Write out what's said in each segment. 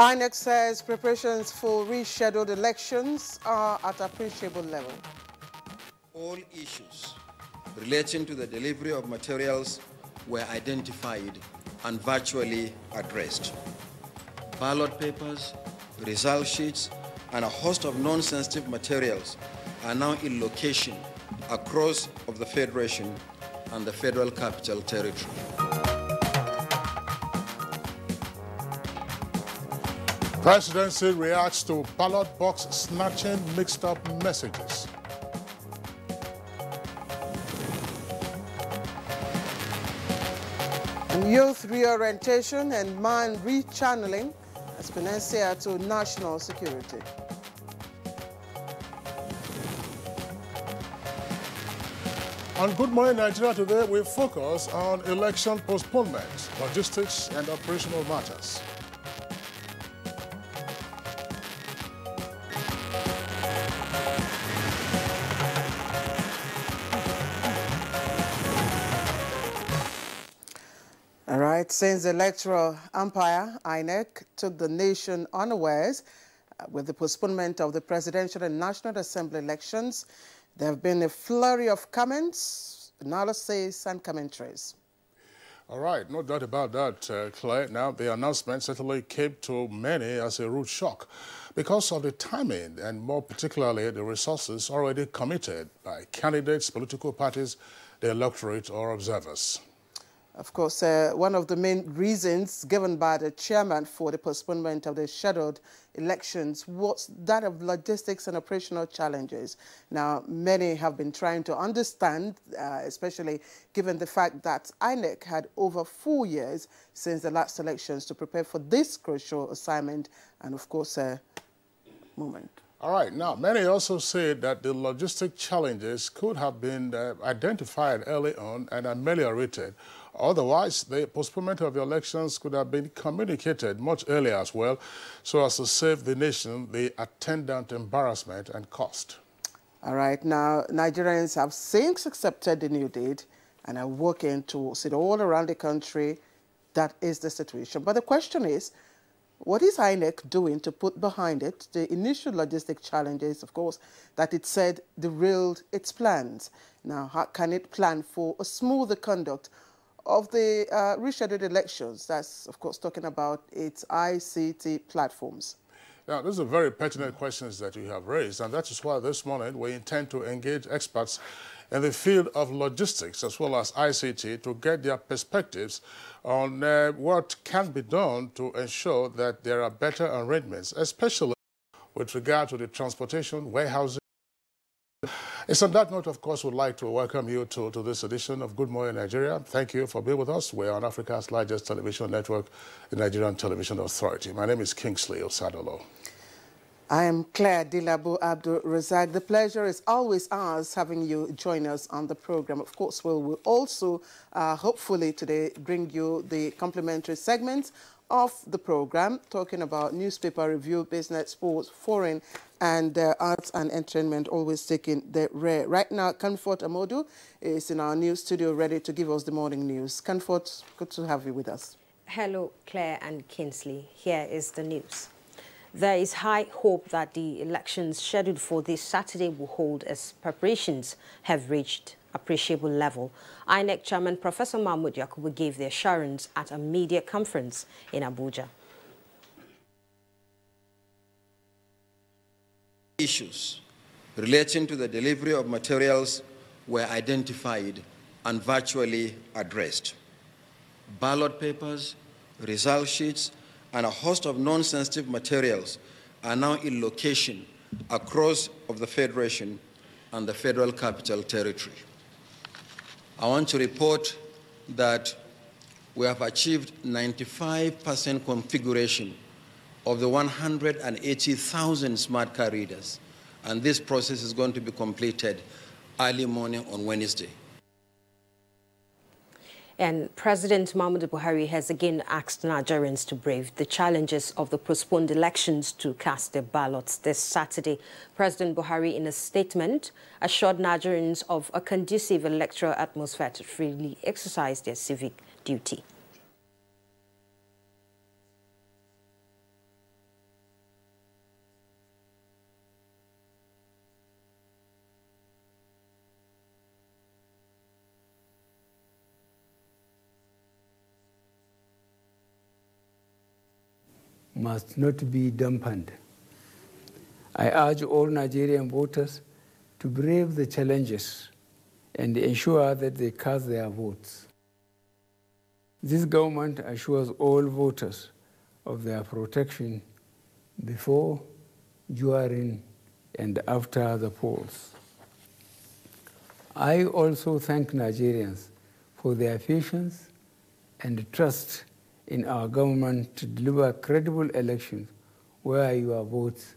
INEC says preparations for rescheduled elections are at appreciable level. All issues relating to the delivery of materials were identified and virtually addressed. Ballot papers, result sheets, and a host of non-sensitive materials are now in location across of the Federation and the Federal Capital Territory. Presidency reacts to ballot box snatching mixed-up messages. Youth reorientation and man rechanneling as financier to national security. On Good Morning Nigeria today, we focus on election postponement, logistics, and operational matters. All right, since the electoral umpire, INEC, took the nation unawares with the postponement of the presidential and National Assembly elections, there have been a flurry of comments, analysis, and commentaries. All right, no doubt about that, Claire. Now, the announcement certainly came to many as a rude shock because of the timing and more particularly the resources already committed by candidates, political parties, the electorate, or observers. Of course, one of the main reasons given by the chairman for the postponement of the scheduled elections was that of logistics and operational challenges. Now, many have been trying to understand, especially given the fact that INEC had over 4 years since the last elections to prepare for this crucial assignment and, of course, moment. All right. Now, many also say that the logistic challenges could have been identified early on and ameliorated. Otherwise, the postponement of the elections could have been communicated much earlier as well, so as to save the nation the attendant embarrassment and cost. All right. Now, Nigerians have since accepted the new date and are working towards it all around the country. That is the situation. But the question is, what is INEC doing to put behind it the initial logistic challenges, of course, that it said derailed its plans? Now, how can it plan for a smoother conduct of the rescheduled elections? That's, of course, talking about its ICT platforms. Now, these are very pertinent questions that you have raised, and that is why this morning we intend to engage experts in the field of logistics as well as ICT to get their perspectives on what can be done to ensure that there are better arrangements, especially with regard to the transportation, warehousing. It's on that note, of course, we'd like to welcome you to this edition of Good Morning Nigeria. Thank you for being with us. We're on Africa's largest television network, the Nigerian Television Authority. My name is Kingsley Osadolo. I am Claire Dilabo Abdul Razak. The pleasure is always ours having you join us on the program. Of course, we'll also, hopefully today, bring you the complimentary segments of the program, talking about newspaper review, business, sports, foreign, and arts and entertainment, always taking the rear. Right now, Comfort Amodu is in our news studio ready to give us the morning news. Comfort, good to have you with us. Hello, Claire and Kingsley. Here is the news. There is high hope that the elections scheduled for this Saturday will hold as preparations have reached appreciable level. INEC Chairman Professor Mahmoud Yakubu gave the assurance at a media conference in Abuja. Issues relating to the delivery of materials were identified and virtually addressed. Ballot papers, result sheets, and a host of non-sensitive materials are now in location across of the Federation and the Federal Capital Territory. I want to report that we have achieved 95% configuration of the 180,000 smart card readers, and this process is going to be completed early morning on Wednesday. And President Muhammadu Buhari has again asked Nigerians to brave the challenges of the postponed elections to cast their ballots this Saturday. President Buhari, in a statement, assured Nigerians of a conducive electoral atmosphere to freely exercise their civic duty. must not be dampened. I urge all Nigerian voters to brave the challenges and ensure that they cast their votes. This government assures all voters of their protection before, during, and after the polls. I also thank Nigerians for their patience and trust in our government to deliver credible elections where your votes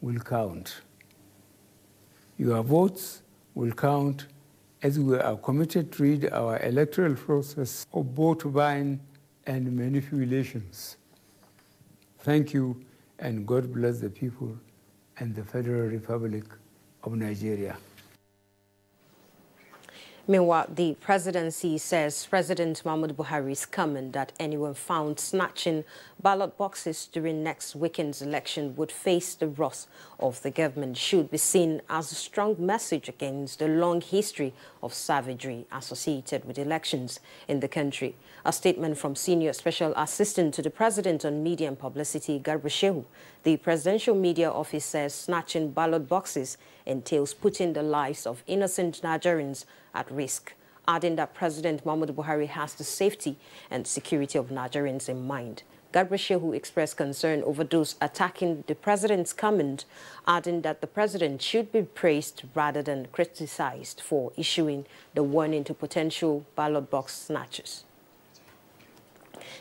will count. Your votes will count as we are committed to rid our electoral process of vote buying and manipulations. Thank you, and God bless the people and the Federal Republic of Nigeria. Meanwhile, the presidency says President Muhammadu Buhari's comment that anyone found snatching ballot boxes during next weekend's election would face the wrath of the government should be seen as a strong message against the long history of savagery associated with elections in the country. A statement from Senior Special Assistant to the President on Media and Publicity, Garba Shehu. The Presidential Media Office says snatching ballot boxes entails putting the lives of innocent Nigerians at risk, adding that President Muhammadu Buhari has the safety and security of Nigerians in mind. Garba Shehu expressed concern over those attacking the president's comment, adding that the president should be praised rather than criticized for issuing the warning to potential ballot box snatchers.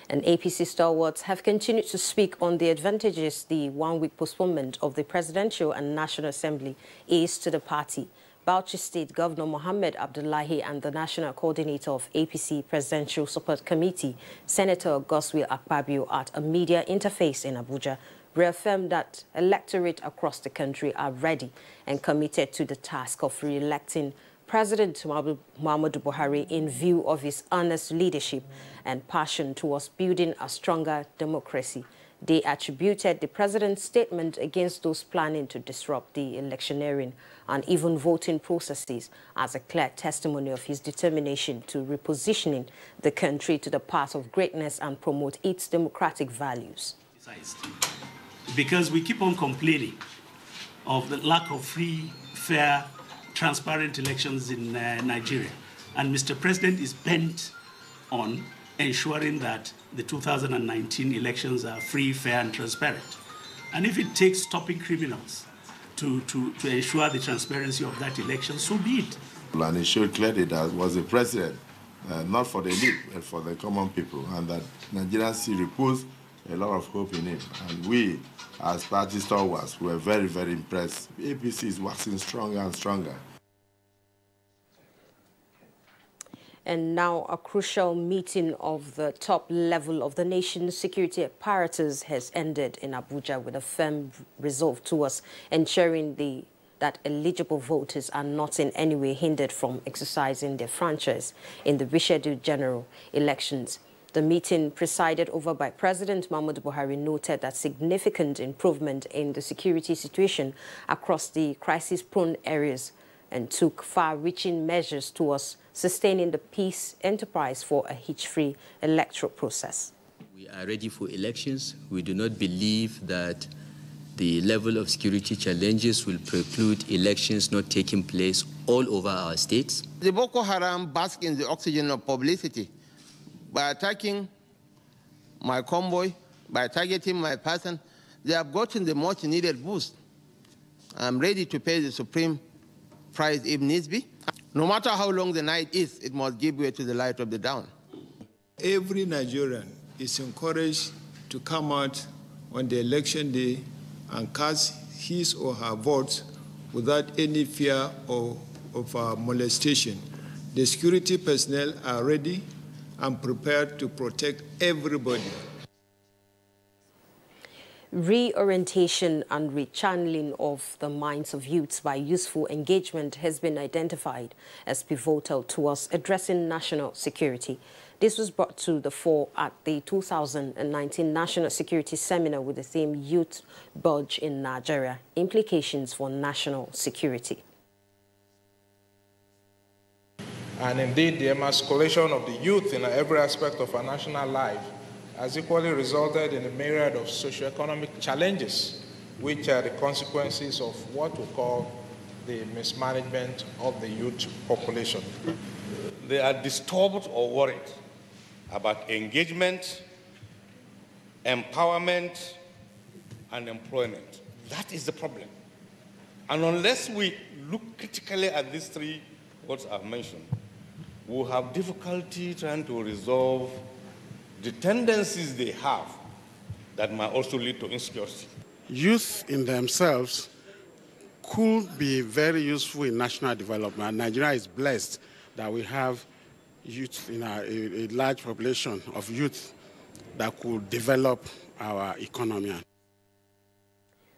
And APC stalwarts have continued to speak on the advantages the one-week postponement of the Presidential and National Assembly is to the party. Bauchi State Governor Mohammed Abdullahi and the National Coordinator of APC Presidential Support Committee, Senator Godswill Akpabio, at a media interface in Abuja, reaffirmed that electorate across the country are ready and committed to the task of re-electing President Muhammadu Buhari in view of his honest leadership and passion towards building a stronger democracy. They attributed the president's statement against those planning to disrupt the electioneering and even voting processes as a clear testimony of his determination to repositioning the country to the path of greatness and promote its democratic values. Because we keep on complaining of the lack of free, fair, transparent elections in Nigeria. And Mr. President is bent on ensuring that the 2019 elections are free, fair, and transparent. And if it takes stopping criminals to ensure the transparency of that election, so be it. And it showed clearly that it was the president, not for the elite, but for the common people, and that Nigerians still repose a lot of hope in him. And we, as party stalwarts, were very, very impressed. APC is waxing stronger and stronger. And now a crucial meeting of the top level of the nation's security apparatus has ended in Abuja with a firm resolve towards ensuring that eligible voters are not in any way hindered from exercising their franchise in the rescheduled general elections. The meeting, presided over by President Muhammadu Buhari, noted that significant improvement in the security situation across the crisis-prone areas and took far-reaching measures towards sustaining the peace enterprise for a hitch-free electoral process. We are ready for elections. We do not believe that the level of security challenges will preclude elections not taking place all over our states. The Boko Haram bask in the oxygen of publicity by attacking my convoy, by targeting my person. They have gotten the much needed boost. I'm ready to pay the supreme price if needs be. No matter how long the night is, it must give way to the light of the dawn. Every Nigerian is encouraged to come out on the election day and cast his or her votes without any fear of molestation. The security personnel are ready and prepared to protect everybody. Reorientation and rechanneling of the minds of youths by useful engagement has been identified as pivotal towards addressing national security. This was brought to the fore at the 2019 National Security Seminar with the theme Youth Budge in Nigeria, Implications for National Security. And indeed, the emasculation of the youth in every aspect of our national life has equally resulted in a myriad of socioeconomic challenges, which are the consequences of what we call the mismanagement of the youth population. They are disturbed or worried about engagement, empowerment, and employment. That is the problem. And unless we look critically at these three words I've mentioned, we'll have difficulty trying to resolve the tendencies they have that might also lead to insecurity. Youth in themselves could be very useful in national development. Nigeria is blessed that we have youth in a large population of youth that could develop our economy.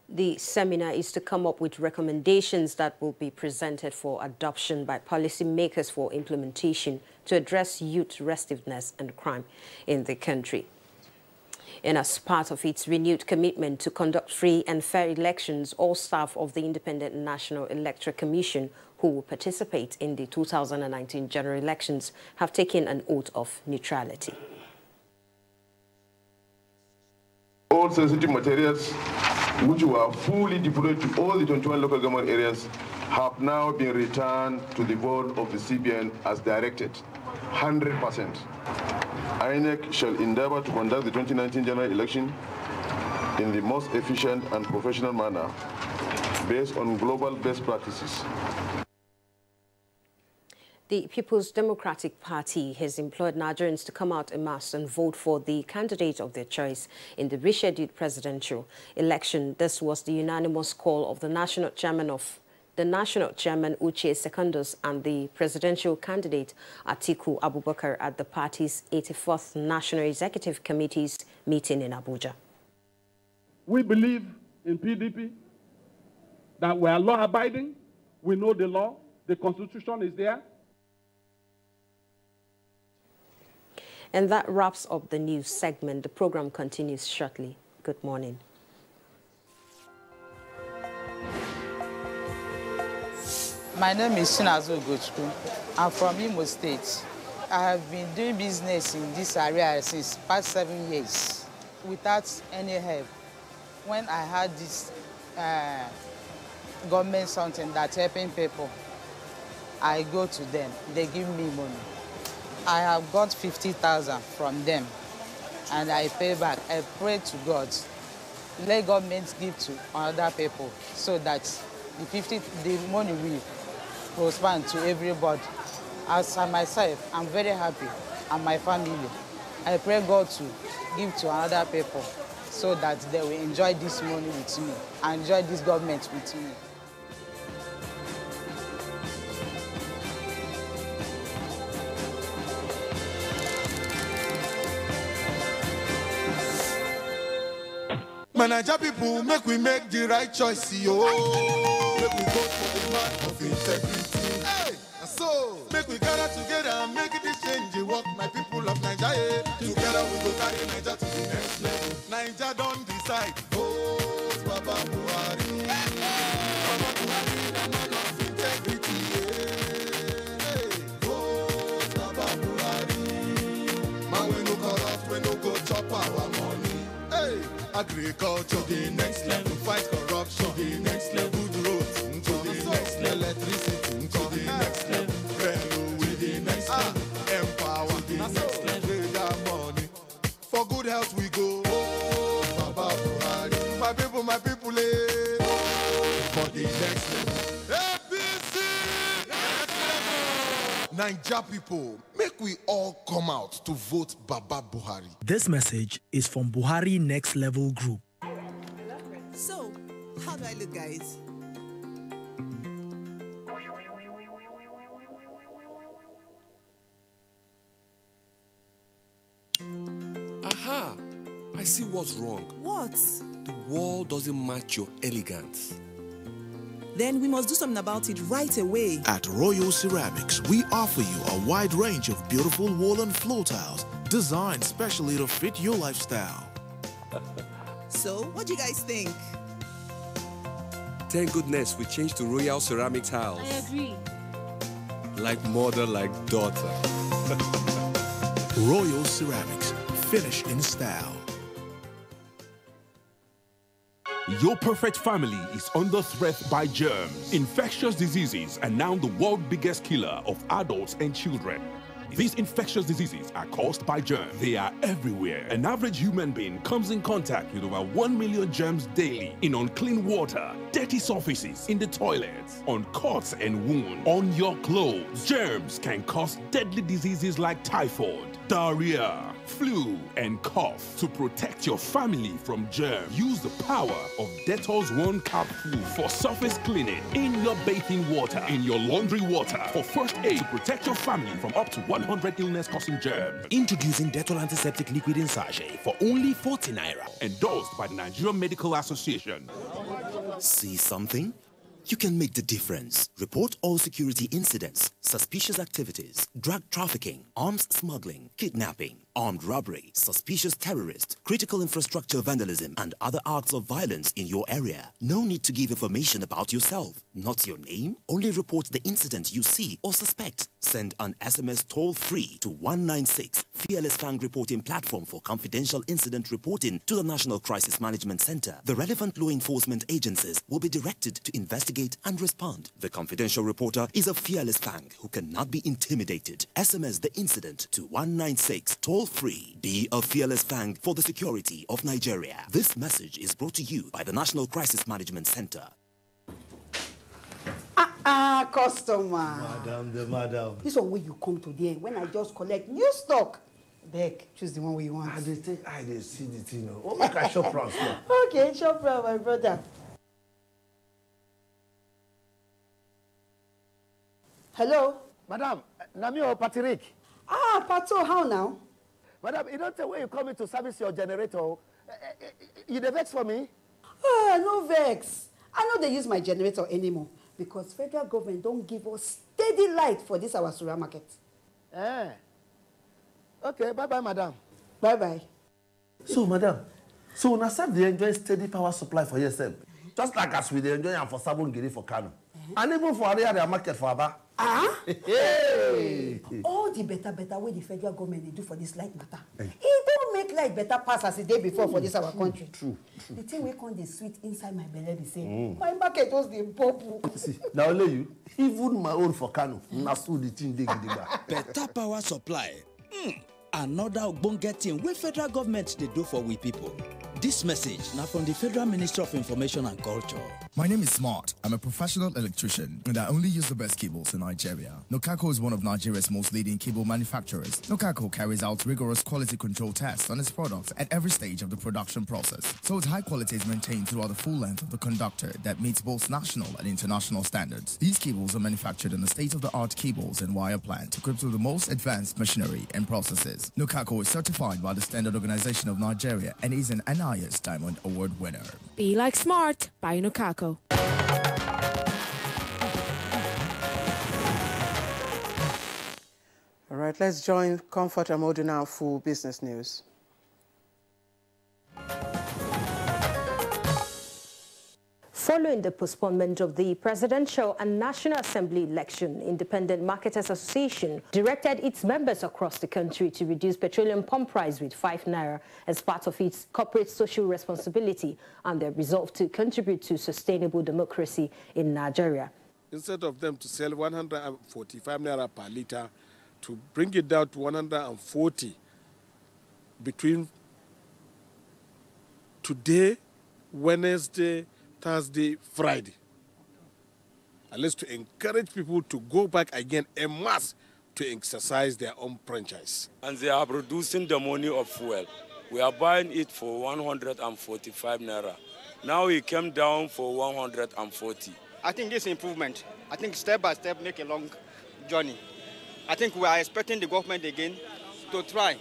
The seminar is to come up with recommendations that will be presented for adoption by policymakers for implementation to address youth restiveness and crime in the country. And as part of its renewed commitment to conduct free and fair elections, all staff of the Independent National Electoral Commission who will participate in the 2019 general elections have taken an oath of neutrality. All sensitive materials which were fully deployed to all the 21 local government areas have now been returned to the board of the CBN as directed, 100%. INEC shall endeavor to conduct the 2019 general election in the most efficient and professional manner based on global best practices. The People's Democratic Party has implored Nigerians to come out en masse and vote for the candidate of their choice in the rescheduled presidential election. This was the unanimous call of the national chairman Uche Secondus and the presidential candidate Atiku Abubakar at the party's 84th National Executive Committee's meeting in Abuja. We believe in PDP, that we are law-abiding, we know the law, the Constitution is there. And that wraps up the news segment. The program continues shortly. Good morning. My name is Chinazo Gochku. I'm from Imo State. I have been doing business in this area since past 7 years without any help. When I had this government something that's helping people, I go to them. They give me money. I have got 50,000 from them, and I pay back. I pray to God, let government give to other people so that the money will prosper to everybody. As for myself, I'm very happy, and my family. I pray God to give to other people so that they will enjoy this money with me, and enjoy this government with me. Manager people, make we make the right choice, yo. Make we vote for the man of integrity. Hey, so make we gather together and make this change. Work, my people of Nigeria. Together we go carry Nigeria to the next level. Nigeria don't decide. Vote Baba Buhari. Baba Buhari, the man of integrity. Hey, vote Baba Buhari. Man, we no corrupt, we no go chop our money. Hey. Agriculture to the next level, fight corruption to the next level, good roads to the next level, electricity to the next level, railway to the next level, empower to the next level, that money for good health we go. Oh, Baba Buhari, my people, for the next level. Naija people, make we all come out to vote Baba Buhari. This message is from Buhari Next Level Group. So, how do I look, guys? Aha! I see what's wrong. What? The wall doesn't match your elegance. Then we must do something about it right away. At Royal Ceramics, we offer you a wide range of beautiful wall and floor tiles designed specially to fit your lifestyle. So, what do you guys think? Thank goodness we changed to Royal Ceramic tiles. I agree. Like mother, like daughter. Royal Ceramics, finish in style. Your perfect family is under threat by germs. Infectious diseases are now the world's biggest killer of adults and children. These infectious diseases are caused by germs. They are everywhere. An average human being comes in contact with over 1 million germs daily in unclean water, dirty surfaces, in the toilets, on cuts and wounds, on your clothes. Germs can cause deadly diseases like typhoid, diarrhea, flu, and cough. To protect your family from germs, use the power of Dettol's One Capful for surface cleaning in your bathing water, in your laundry water, for first aid to protect your family from up to 100 illness-causing germs. Introducing Dettol Antiseptic Liquid in Sachet for only 40 naira. Endorsed by the Nigerian Medical Association. See something? You can make the difference. Report all security incidents, suspicious activities, drug trafficking, arms smuggling, kidnapping, armed robbery, suspicious terrorist, critical infrastructure vandalism, and other acts of violence in your area. No need to give information about yourself. Not your name. Only report the incident you see or suspect. Send an SMS toll-free to 196, Fearless Fang Reporting Platform for confidential incident reporting to the National Crisis Management Center. The relevant law enforcement agencies will be directed to investigate and respond. The confidential reporter is a fearless fang who cannot be intimidated. SMS the incident to 196, toll-free. Be a fearless fang for the security of Nigeria. This message is brought to you by the National Crisis Management Center. Customer. Madam. This one where you come today when I just collect new stock. Beg, choose the one where you want. I see the thing. Oh, make I shop round. Okay, shop round, my brother. Hello? Madam, Nami or Patrick? Pato, how now? Madam, you don't tell where you coming to service your generator. You the vex for me? No vex. I know they use my generator anymore because federal government don't give us steady light for this our Surah market. Okay, bye-bye, madam. Bye-bye. So, madam, so now self they enjoy steady power supply for yourself. Just like as we they enjoy and for Sabongiri for Kano. And even for area market for Aba. Hey. All the better way the federal government they do for this light matter. It don't make light better pass as the day before for this our country. True. The thing we call the sweet inside my belly be saying, my market was the purple. See, now only you, even my own for Kano, na so the thing they get better power supply. Another ogbonge thing wey federal government they do for we people. This message now from the Federal Ministry of Information and Culture. My name is Smart. I'm a professional electrician and I only use the best cables in Nigeria. Nokako is one of Nigeria's most leading cable manufacturers. Nokako carries out rigorous quality control tests on its products at every stage of the production process. So its high quality is maintained throughout the full length of the conductor that meets both national and international standards. These cables are manufactured in a state-of-the-art cables and wire plant equipped with the most advanced machinery and processes. Nokako is certified by the Standard Organization of Nigeria and is an NIS Diamond Award winner. Be like Smart by Nokako. All right, let's join Comfort Amodu now for business news. Following the postponement of the Presidential and National Assembly election, Independent Marketers Association directed its members across the country to reduce petroleum pump price with 5 naira as part of its corporate social responsibility and their resolve to contribute to sustainable democracy in Nigeria. Instead of them to sell 145 naira per litre, to bring it down to 140 between today, Wednesday, Thursday, Friday. At least to encourage people to go back again en masse to exercise their own franchise. And they are reducing the money of fuel. We are buying it for 145 naira. Now it came down for 140. I think this improvement, I think step by step make a long journey. I think we are expecting the government again to try.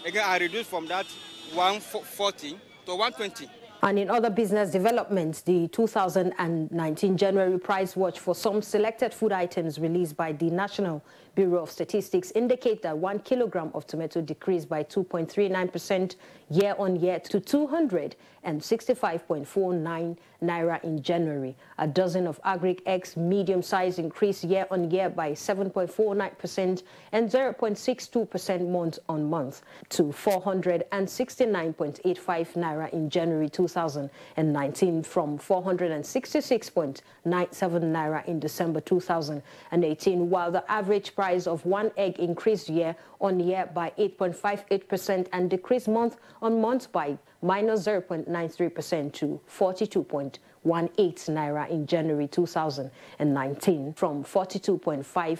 Again, I reduce from that 140 to 120. And in other business developments, the 2019 January price watch for some selected food items released by the National Bureau of Statistics indicate that 1 kilogram of tomato decreased by 2.39% year-on-year to 265.49 naira in January. A dozen of agric eggs medium size increased year-on-year by 7.49% and 0.62% month-on-month to 469.85 naira in January 2019 from 466.97 naira in December 2018, while the average price of one egg increased year-on-year by 8.58% and decreased month-on-month by minus 0.93% to 42.18 naira in January 2019 from 42.58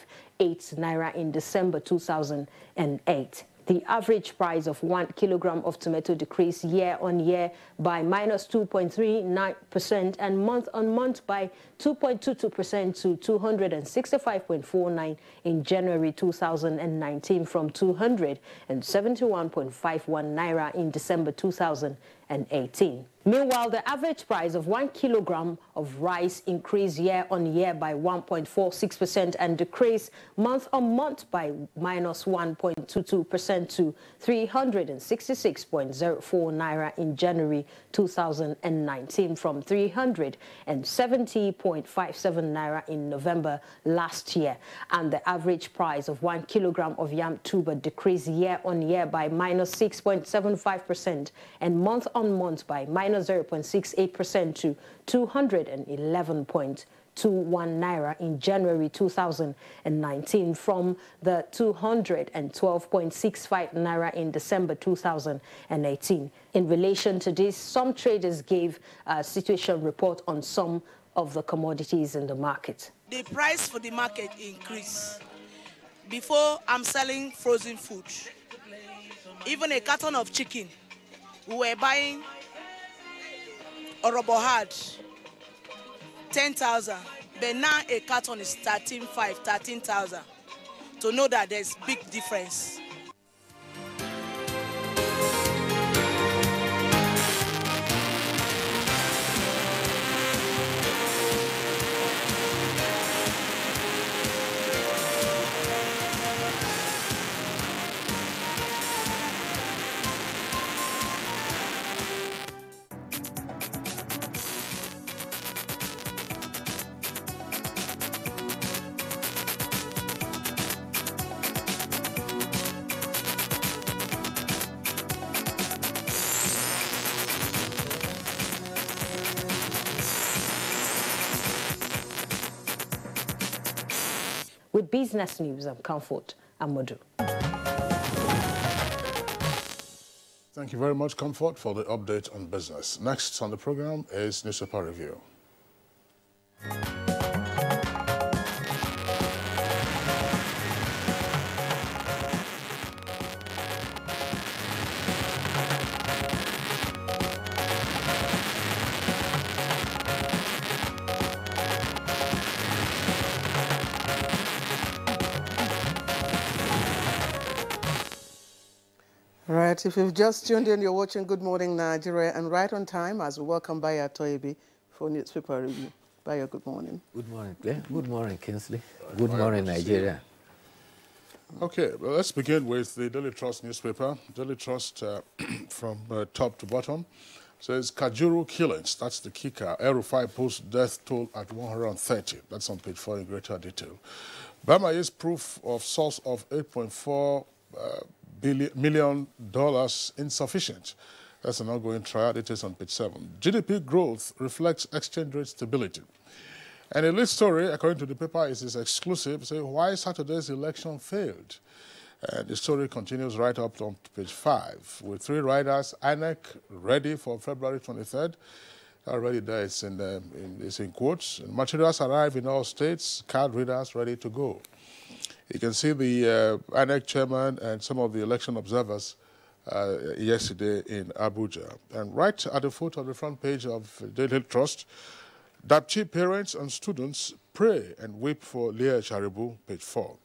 naira in December 2008. The average price of 1 kilogram of tomato decreased year-on-year by minus 2.39% and month-on-month by 2.22% to 265.49 in January 2019 from 271.51 naira in December 2018. Meanwhile, the average price of 1 kilogram of rice increased year-on-year by 1.46% and decreased month-on-month by minus 1.22% to 366.04 naira in January 2019 from 370.57 naira in November last year. And the average price of 1 kilogram of yam tuber decreased year-on-year by minus 6.75% and month-on-month by minus 0.68% to 211.21 naira in January 2019 from the 212.65 naira in December 2018. In relation to this, some traders gave a situation report on some of the commodities in the market. The price for the market increased. Before, I'm selling frozen food. Even a carton of chicken, we were buying Orobo hard, 10,000, but now a carton is 13,000. To know that there's big difference. With business news and comfort, Amadou. Thank you very much, Comfort, for the update on business. Next on the program is Newspaper Review. Right, if you've just tuned in, you're watching Good Morning Nigeria, and right on time as we welcome Baya Toyebi for Newspaper Review. Baya, good morning. Good morning. Yeah, good morning, Kingsley. Good morning, Nigeria. Okay, well, let's begin with the Daily Trust newspaper. Daily Trust, from top to bottom, says Kajuru killings. That's the kicker. El-Rufai posts death toll at 130. That's on page 4 in greater detail. Bamaye's proof of source of $8.4 million insufficient. That's an ongoing trial. It is on page 7. GDP growth reflects exchange rate stability. And a lead story, according to the paper, is exclusive, saying why Saturday's election failed. And the story continues right up on page 5, with 3 riders, INEC ready for February 23rd. Already there, it's in quotes. And materials arrive in all states, card readers ready to go. You can see the INEC chairman and some of the election observers yesterday in Abuja. And right at the foot of the front page of Daily Trust, Dapchi parents and students pray and weep for Leah Charibu, page 4.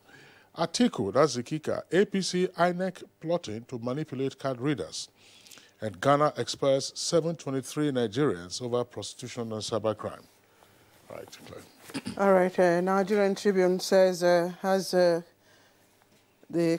Atiku, that's the kicker, APC INEC plotting to manipulate card readers. And Ghana expels 723 Nigerians over prostitution and cybercrime. Right, Claire. All right, Nigerian Tribune says, has the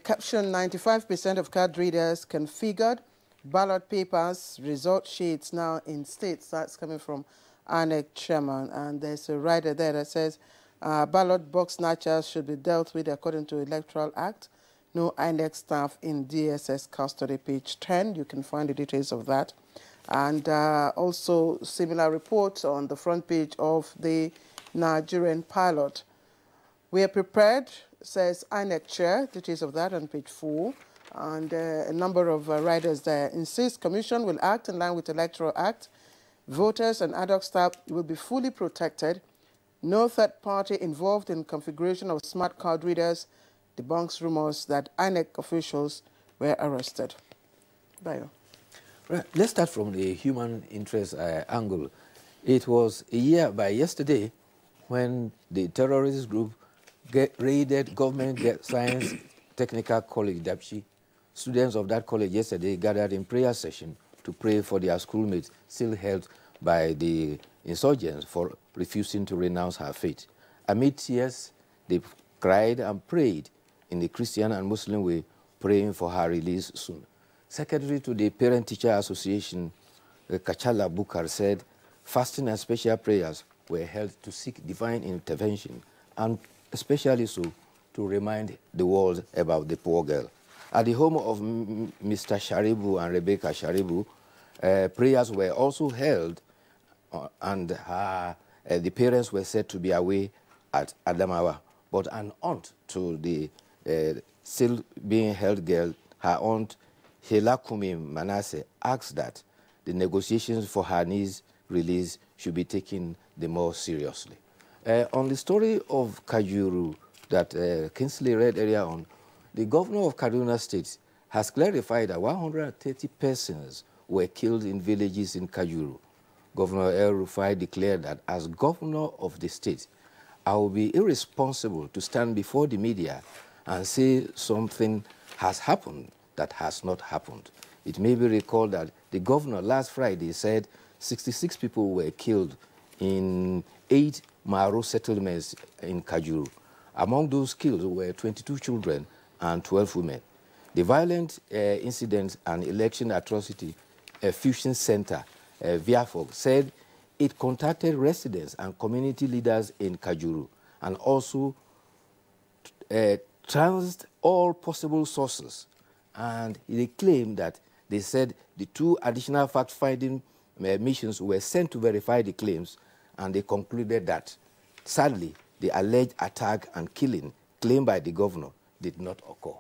caption 95% of card readers configured, ballot papers, result sheets now in states. That's coming from INEC chairman, and there's a rider there that says ballot box snatchers should be dealt with according to Electoral Act. No INEC staff in DSS custody, page 10. You can find the details of that. And also similar reports on the front page of the Nigerian pilot. We are prepared, says INEC chair, details of that on page 4. And a number of riders there insist Commission will act in line with Electoral Act. Voters and ad hoc staff will be fully protected. No third party involved in configuration of smart card readers. Debunks rumors that INEC officials were arrested. Bayo. Right. Let's start from the human interest angle. It was a year by yesterday when the terrorist group raided Government Science Technical College, Dapchi. Students of that college yesterday gathered in prayer session to pray for their schoolmates still held by the insurgents for refusing to renounce her faith. Amid tears, they cried and prayed in the Christian and Muslim way, praying for her release soon. Secretary to the Parent-Teacher Association, Kachala Bukar, said fasting and special prayers were held to seek divine intervention and especially so to remind the world about the poor girl. At the home of Mr. Sharibu and Rebecca Sharibu, prayers were also held and the parents were said to be away at Adamawa. But an aunt to the still being held girl, her aunt Helakumi Manasseh, asked that the negotiations for her niece's release should be taken the more seriously. On the story of Kajuru that Kingsley read earlier on, the governor of Kaduna State has clarified that 130 persons were killed in villages in Kajuru. Governor El Rufai declared that as governor of the state, I will be irresponsible to stand before the media and say something has happened that has not happened. It may be recalled that the governor last Friday said 66 people were killed in 8 Maro settlements in Kajuru. Among those killed were 22 children and 12 women. The violent incident and election atrocity fusion center, VIAFOG, said it contacted residents and community leaders in Kajuru and also transed all possible sources. And they claimed that they said the 2 additional fact-finding missions were sent to verify the claims, and they concluded that, sadly, the alleged attack and killing claimed by the governor did not occur.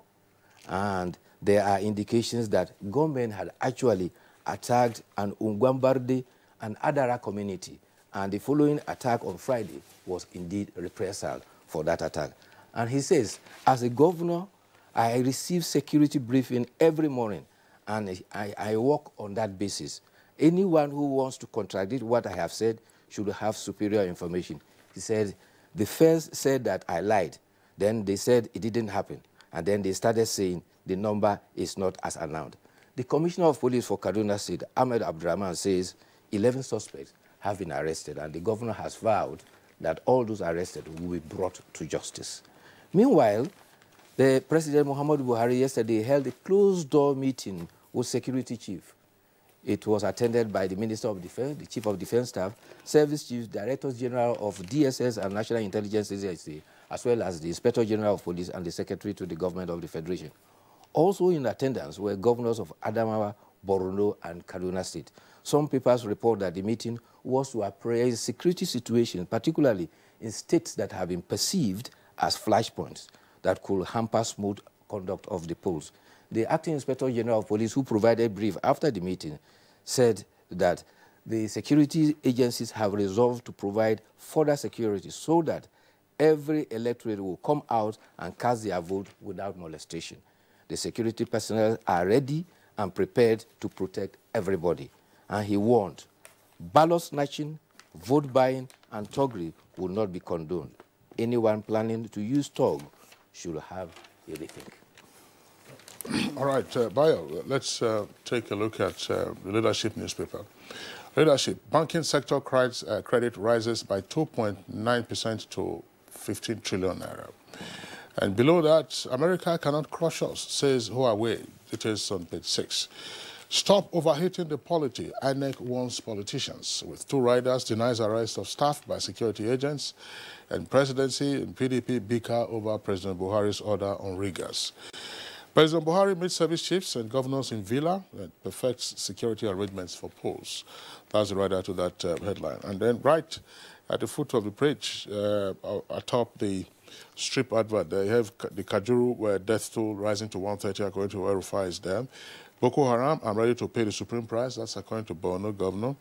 And there are indications that gunmen had actually attacked an Ungwambarde and Adara community, and the following attack on Friday was indeed reprisal for that attack. And he says, as a governor, I receive security briefing every morning, and I work on that basis. Anyone who wants to contradict what I have said should have superior information. He said, the first said that I lied. Then they said it didn't happen. And then they started saying the number is not as announced. The Commissioner of Police for Kaduna State, Ahmed Abdurrahman, says 11 suspects have been arrested, and the governor has vowed that all those arrested will be brought to justice. Meanwhile, the President Muhammadu Buhari yesterday held a closed-door meeting with security chief. It was attended by the Minister of Defense, the Chief of Defense Staff, Service Chief, Directors General of DSS and National Intelligence Agency, as well as the Inspector General of Police and the Secretary to the Government of the Federation. Also in attendance were governors of Adamawa, Borno, and Kaduna State. Some papers report that the meeting was to appraise security situation, particularly in states that have been perceived as flashpoints that could hamper smooth conduct of the polls. The Acting Inspector General of Police, who provided brief after the meeting, said that the security agencies have resolved to provide further security so that every electorate will come out and cast their vote without molestation. The security personnel are ready and prepared to protect everybody. And he warned, ballot snatching, vote buying, and thuggery will not be condoned. Anyone planning to use thug should have a rethink. All right, Bayo, let's take a look at the Leadership newspaper. Leadership, banking sector credit rises by 2.9% to 15 trillion naira. And below that, America cannot crush us, says Huawei. It is on page 6. Stop overheating the polity. INEC warns politicians. With 2 riders, denies arrest of staff by security agents. And presidency and PDP bicker over President Buhari's order on riggers. President Buhari meets service chiefs and governors in Villa and perfects security arrangements for polls. That's the rider to that headline. And then right at the foot of the bridge, atop the strip advert, they have the Kajuru death toll rising to 130 according to El-Rufai's dam. Boko Haram, I'm ready to pay the supreme price. That's according to Borno governor.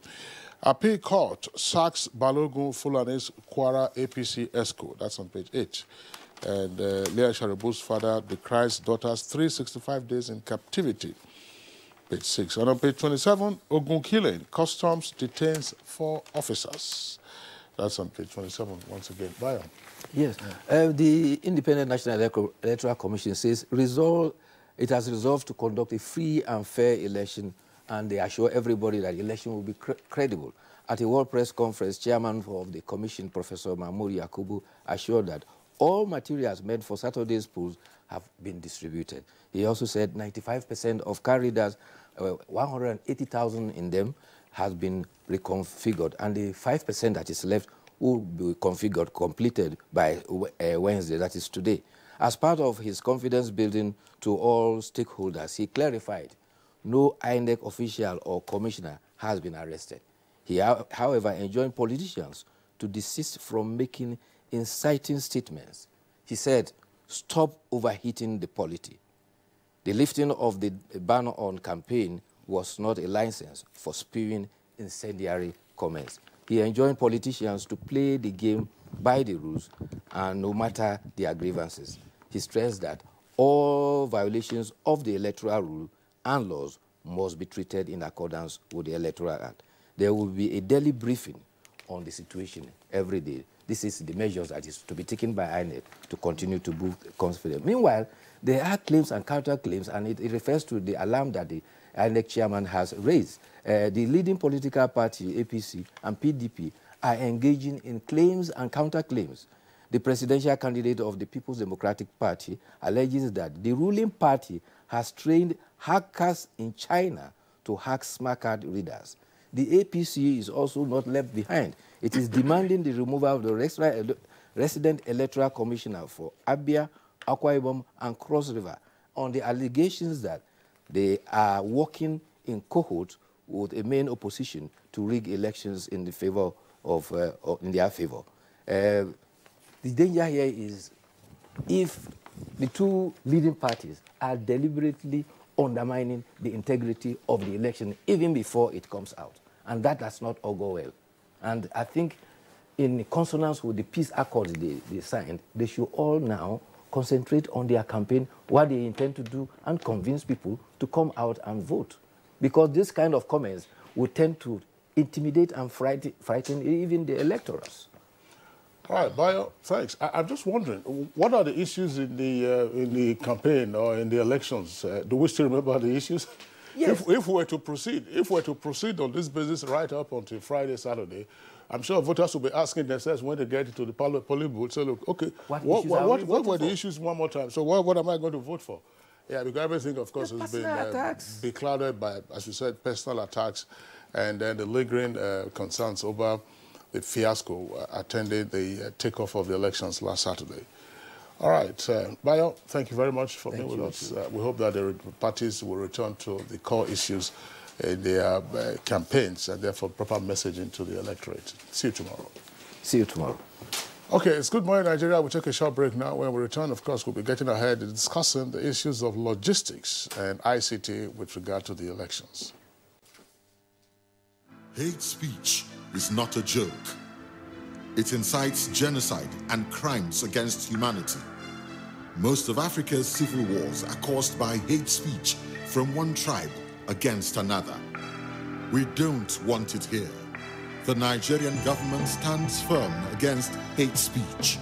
Appeal court sacks Balogun Fulani's Kwara APC ESCO. That's on page 8. And Leah Sharibu's father decries daughter's 365 days in captivity. Page 6. And on page 27, Ogun killing. Customs detains 4 officers. That's on page 27 once again. Bayo. Yes. The Independent National Electoral Commission says it has resolved to conduct a free and fair election, and they assure everybody that the election will be credible. At a World Press Conference, chairman of the commission, Professor Mahmoud Yakubu, assured that all materials meant for Saturday's polls have been distributed. He also said 95% of car readers, 180,000 in them, has been reconfigured, and the 5% that is left will be configured, completed by Wednesday, that is today. As part of his confidence building to all stakeholders, he clarified no INEC official or commissioner has been arrested. He, however, enjoined politicians to desist from making inciting statements. He said, stop overheating the polity. The lifting of the ban on campaign was not a license for spewing incendiary comments. He enjoined politicians to play the game by the rules and no matter their grievances. He stressed that all violations of the electoral rule and laws must be treated in accordance with the Electoral Act. There will be a daily briefing on the situation every day. This is the measures that is to be taken by INEC to continue to boost confidence. Meanwhile, there are claims and counterclaims, and it refers to the alarm that the INEC chairman has raised. The leading political party, APC, and PDP are engaging in claims and counterclaims. The presidential candidate of the People's Democratic Party alleges that the ruling party has trained hackers in China to hack smart card readers. The APC is also not left behind. It is demanding the removal of the resident electoral commissioner for Abia, Akwa Ibom, and Cross River on the allegations that they are working in cohort with a main opposition to rig elections in the favor of, in their favor. The danger here is if the 2 leading parties are deliberately undermining the integrity of the election even before it comes out. And that does not all go well. And I think in consonance with the peace accord they signed, they should all now concentrate on their campaign, what they intend to do, and convince people to come out and vote. Because this kind of comments will tend to intimidate and frighten even the electors. All right, Bayo, thanks. I'm just wondering, what are the issues in the campaign or in the elections? Do we still remember the issues? Yes. If we were to proceed on this basis right up until Friday, Saturday, I'm sure voters will be asking themselves when they get to the polling booth, say, look, okay, what were the issues one more time? So what am I going to vote for? Yeah, because everything, of course, has been beclouded by, as you said, personal attacks and then the lingering concerns over the fiasco attending the takeoff of the elections last Saturday. All right, Bayo, thank you very much for being with us. We hope that the parties will return to the core issues in their campaigns and therefore proper messaging to the electorate. See you tomorrow. See you tomorrow. Okay, it's Good Morning Nigeria. We'll take a short break now. When we return, of course, we'll be getting ahead and discussing the issues of logistics and ICT with regard to the elections. Hate speech is not a joke. It incites genocide and crimes against humanity. Most of Africa's civil wars are caused by hate speech from one tribe against another. We don't want it here. The Nigerian government stands firm against hate speech.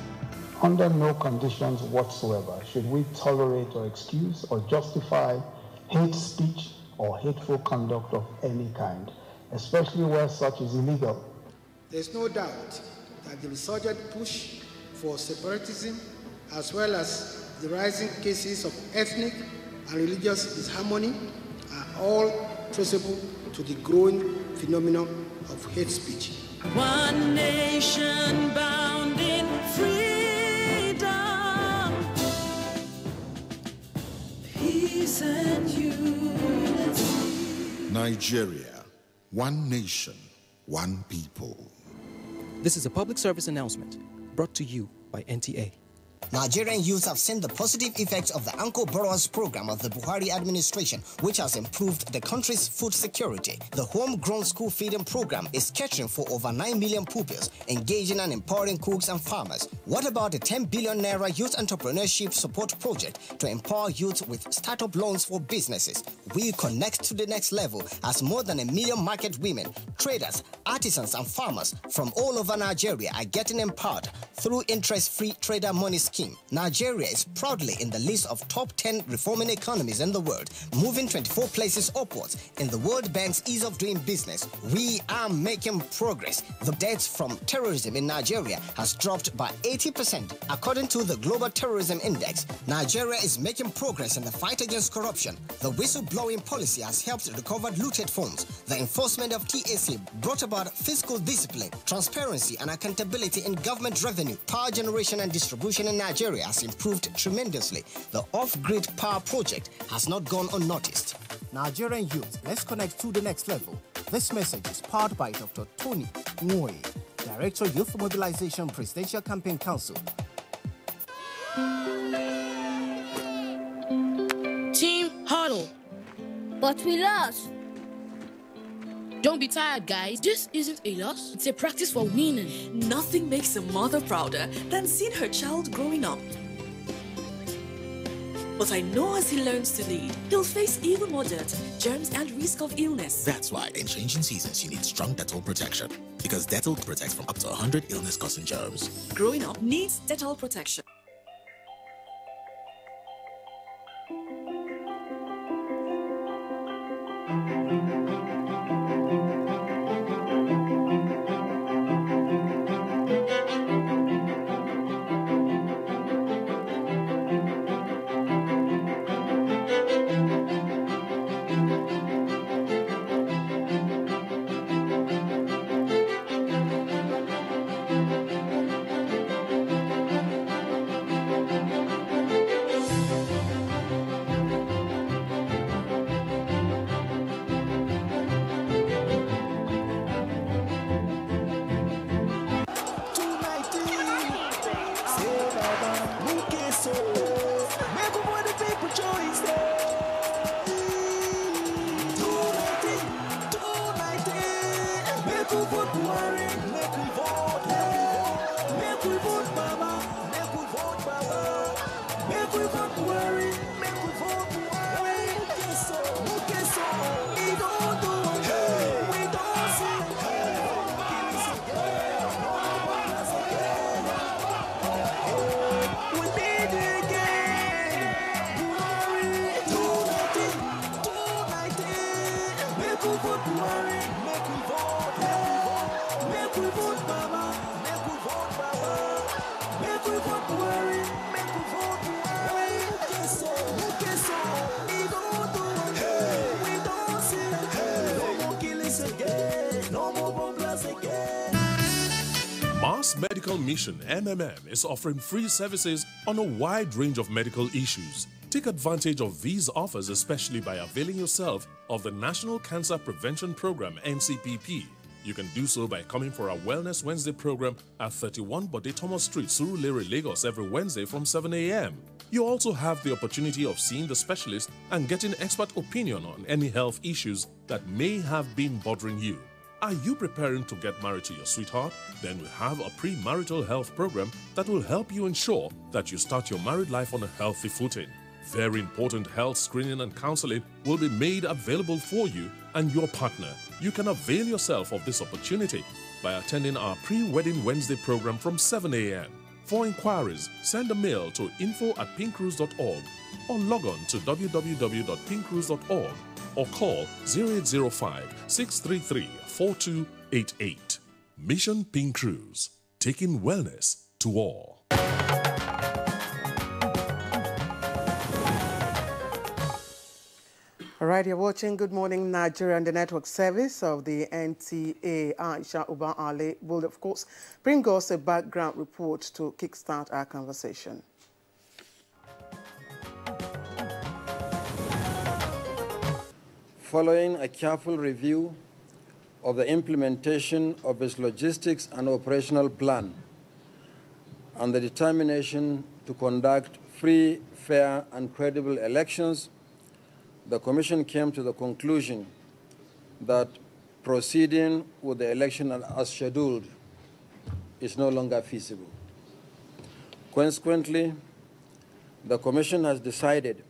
Under no conditions whatsoever should we tolerate or excuse or justify hate speech or hateful conduct of any kind, especially where such is illegal. There's no doubt that the resurgent push for separatism, as well as the rising cases of ethnic and religious disharmony, are all traceable to the growing phenomenon of hate speech. One nation bound in freedom, peace and unity. Nigeria, one nation, one people. This is a public service announcement brought to you by NTA. Nigerian youth have seen the positive effects of the Anko Borrowers program of the Buhari administration, which has improved the country's food security. The homegrown school feeding program is catering for over 9 million pupils, engaging and empowering cooks and farmers. What about the 10 billion naira youth entrepreneurship support project to empower youth with startup loans for businesses? We connect to the next level as more than 1 million market women, traders, artisans and farmers from all over Nigeria are getting empowered through interest-free trader money scheme. Nigeria is proudly in the list of top 10 reforming economies in the world, moving 24 places upwards in the World Bank's ease of doing business. We are making progress. The deaths from terrorism in Nigeria has dropped by 80%. According to the Global Terrorism Index, Nigeria is making progress in the fight against corruption. The whistleblowing policy has helped recover looted funds. The enforcement of TAC brought about fiscal discipline, transparency and accountability in government revenue. Power generation and distribution in Nigeria has improved tremendously. The off-grid power project has not gone unnoticed. Nigerian youth, let's connect to the next level. This message is powered by Dr. Tony Nwoye, Director Youth Mobilization Presidential Campaign Council. Team huddle. But we lost. Don't be tired, guys. This isn't a loss. It's a practice for winning. Nothing makes a mother prouder than seeing her child growing up. But I know as he learns to lead, he'll face even more dirt, germs, and risk of illness. That's why in changing seasons, you need strong Dettol protection. Because Dettol protects from up to 100 illness-causing germs. Growing up needs Dettol protection. Mass Medical Mission MMM is offering free services on a wide range of medical issues. Take advantage of these offers, especially by availing yourself of the National Cancer Prevention Program NCPP. You can do so by coming for our Wellness Wednesday program at 31 Bode Thomas Street, Surulere, Lagos every Wednesday from 7 a.m. You also have the opportunity of seeing the specialist and getting expert opinion on any health issues that may have been bothering you. Are you preparing to get married to your sweetheart? Then we have a pre-marital health program that will help you ensure that you start your married life on a healthy footing. Very important health screening and counseling will be made available for you and your partner. You can avail yourself of this opportunity by attending our pre-wedding Wednesday program from 7 a.m. For inquiries, send a mail to info@pinkcruise.org or log on to www.pinkcruise.org or call 0805-633-4288. Mission Pink Cruise, taking wellness to all. All right, you're watching Good Morning Nigerian, the network service of the NTA. Aisha Uba Ali will, of course, bring us a background report to kickstart our conversation. Following a careful review of the implementation of its logistics and operational plan and the determination to conduct free, fair, and credible elections, the Commission came to the conclusion that proceeding with the election as scheduled is no longer feasible. Consequently, the Commission has decided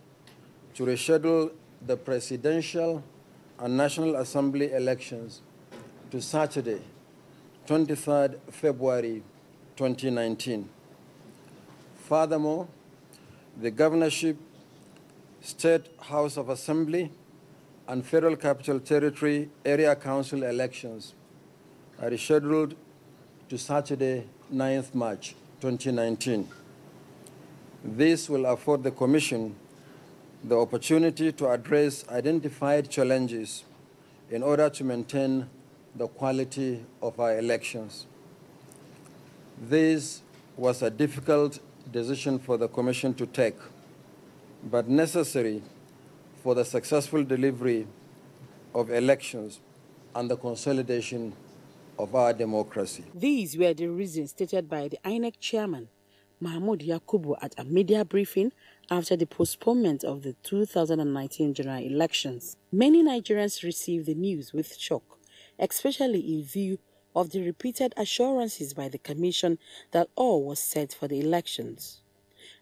to reschedule the Presidential and National Assembly elections to Saturday, 23rd February 2019. Furthermore, the Governorship, State House of Assembly, and Federal Capital Territory Area Council elections are rescheduled to Saturday, 9th March 2019. This will afford the Commission the opportunity to address identified challenges in order to maintain the quality of our elections. This was a difficult decision for the Commission to take, but necessary for the successful delivery of elections and the consolidation of our democracy. These were the reasons stated by the INEC chairman, Mahmoud Yakubu, at a media briefing after the postponement of the 2019 general elections. Many Nigerians received the news with shock, especially in view of the repeated assurances by the Commission that all was set for the elections.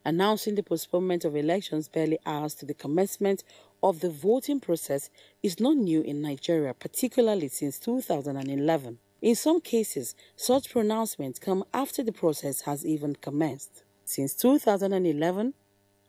Announcing the postponement of elections barely hours to the commencement of the voting process is not new in Nigeria, particularly since 2011. In some cases, such pronouncements come after the process has even commenced. Since 2011,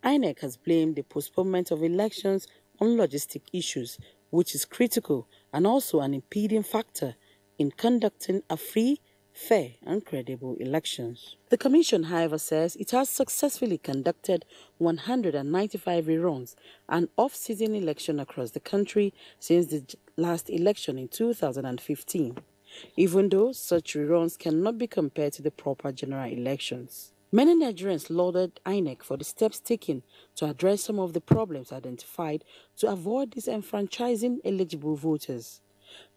INEC has blamed the postponement of elections on logistic issues, which is critical and also an impeding factor in conducting a free, fair and credible elections. The Commission, however, says it has successfully conducted 195 reruns and off-season election across the country since the last election in 2015, even though such reruns cannot be compared to the proper general elections. Many Nigerians lauded INEC for the steps taken to address some of the problems identified to avoid disenfranchising eligible voters.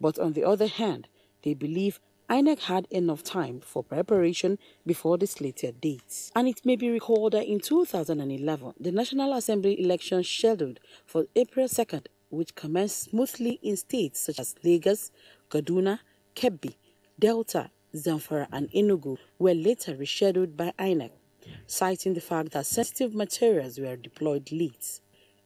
But on the other hand, they believe INEC had enough time for preparation before the slated dates. And it may be recalled that in 2011, the National Assembly election scheduled for April 2nd, which commenced smoothly in states such as Lagos, Kaduna, Kebbi, Delta, Zamfara and Enugu, were later rescheduled by INEC, citing the fact that sensitive materials were deployed late.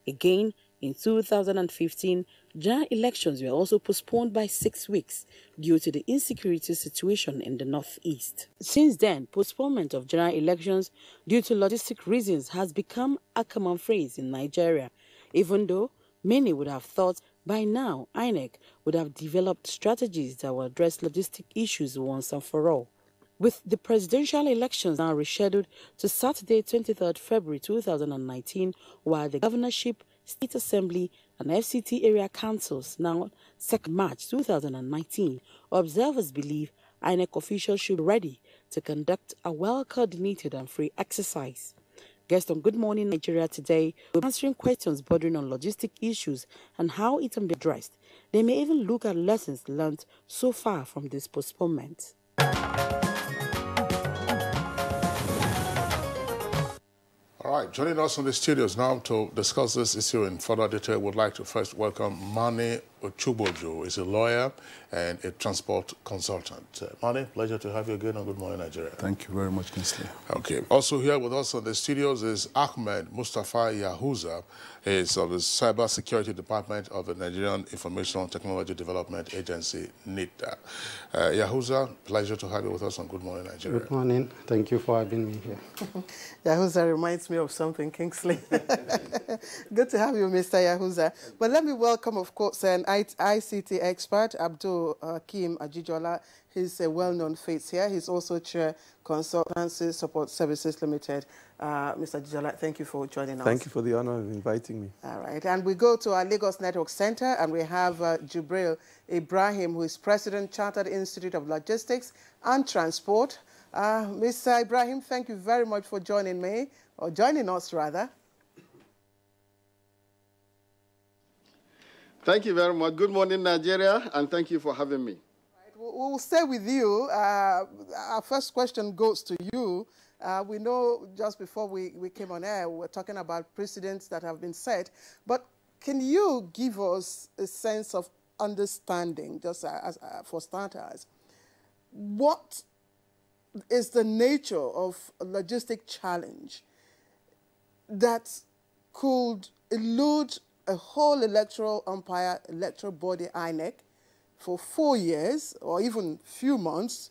Again, in 2015, general elections were also postponed by 6 weeks due to the insecurity situation in the northeast. Since then, postponement of general elections due to logistic reasons has become a common phrase in Nigeria, even though many would have thought by now INEC would have developed strategies that will address logistic issues once and for all. With the presidential elections now rescheduled to Saturday, 23rd February 2019, while the governorship, State Assembly and FCT area councils now 2nd March 2019, observers believe INEC officials should be ready to conduct a well-coordinated and free exercise. Guest on Good Morning Nigeria today will be answering questions bordering on logistic issues and how it can be addressed. They may even look at lessons learned so far from this postponement. All right, joining us in the studios now to discuss this issue in further detail, would like to first welcome Mani Ochubojo. He's a lawyer and a transport consultant. Mani, pleasure to have you again on Good Morning Nigeria. Thank you very much, Kinsley. Okay. Also here with us in the studios is Ahmed Mustafa Yahuza. He's of the Cyber Security Department of the Nigerian Information Technology Development Agency, NITA. Yahuza, pleasure to have you with us on Good Morning Nigeria. Good morning. Thank you for having me here. Yahuza reminds me of something, Kingsley. Good to have you, Mr. Yahuza. But let me welcome, of course, ICT expert, Abdul Kim Ajijola. He's a well-known face here. He's also Chair, Consultancy Support Services Limited. Mr. Ajijola, thank you for joining us. Thank you for the honor of inviting me. All right, and we go to our Lagos Network Center, and we have Jubril Ibrahim, who is President, Chartered Institute of Logistics and Transport. Mr. Ibrahim, thank you very much for joining me, or joining us, rather. Thank you very much. Good morning, Nigeria, and thank you for having me. Right, we'll stay with you. Our first question goes to you. We know just before we came on air, we were talking about precedents that have been set, but can you give us a sense of understanding, just for starters, what is the nature of a logistic challenge that could elude a whole electoral umpire, electoral body, INEC, for 4 years or even few months,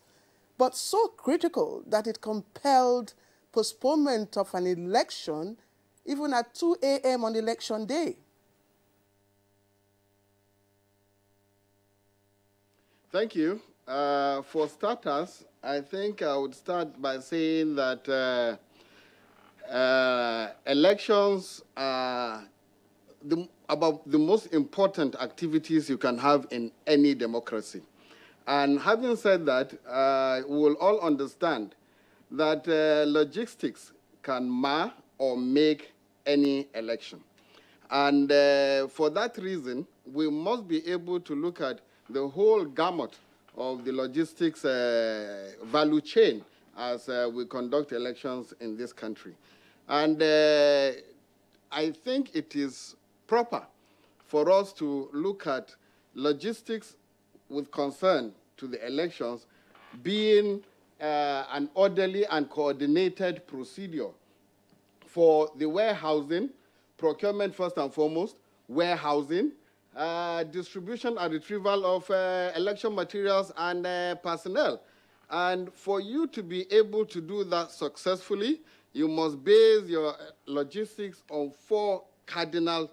but so critical that it compelled postponement of an election even at 2 a.m. on election day? Thank you. For starters, I think I would start by saying that elections are about the most important activities you can have in any democracy. And having said that, we will all understand that logistics can mar or make any election. And for that reason, we must be able to look at the whole gamut of the logistics value chain as we conduct elections in this country. And I think it is proper for us to look at logistics with concern to the elections being an orderly and coordinated procedure for the warehousing, procurement first and foremost, warehousing, distribution and retrieval of election materials and personnel. And for you to be able to do that successfully, you must base your logistics on 4 cardinal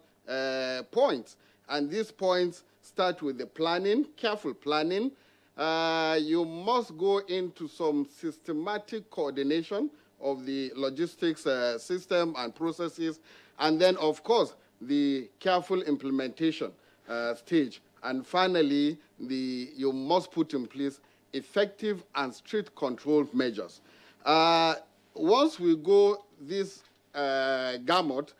points. And these points start with the planning, careful planning. You must go into some systematic coordination of the logistics system and processes. And then, of course, the careful implementation stage. And finally, you must put in place effective and strict control measures. Once we go this gamut,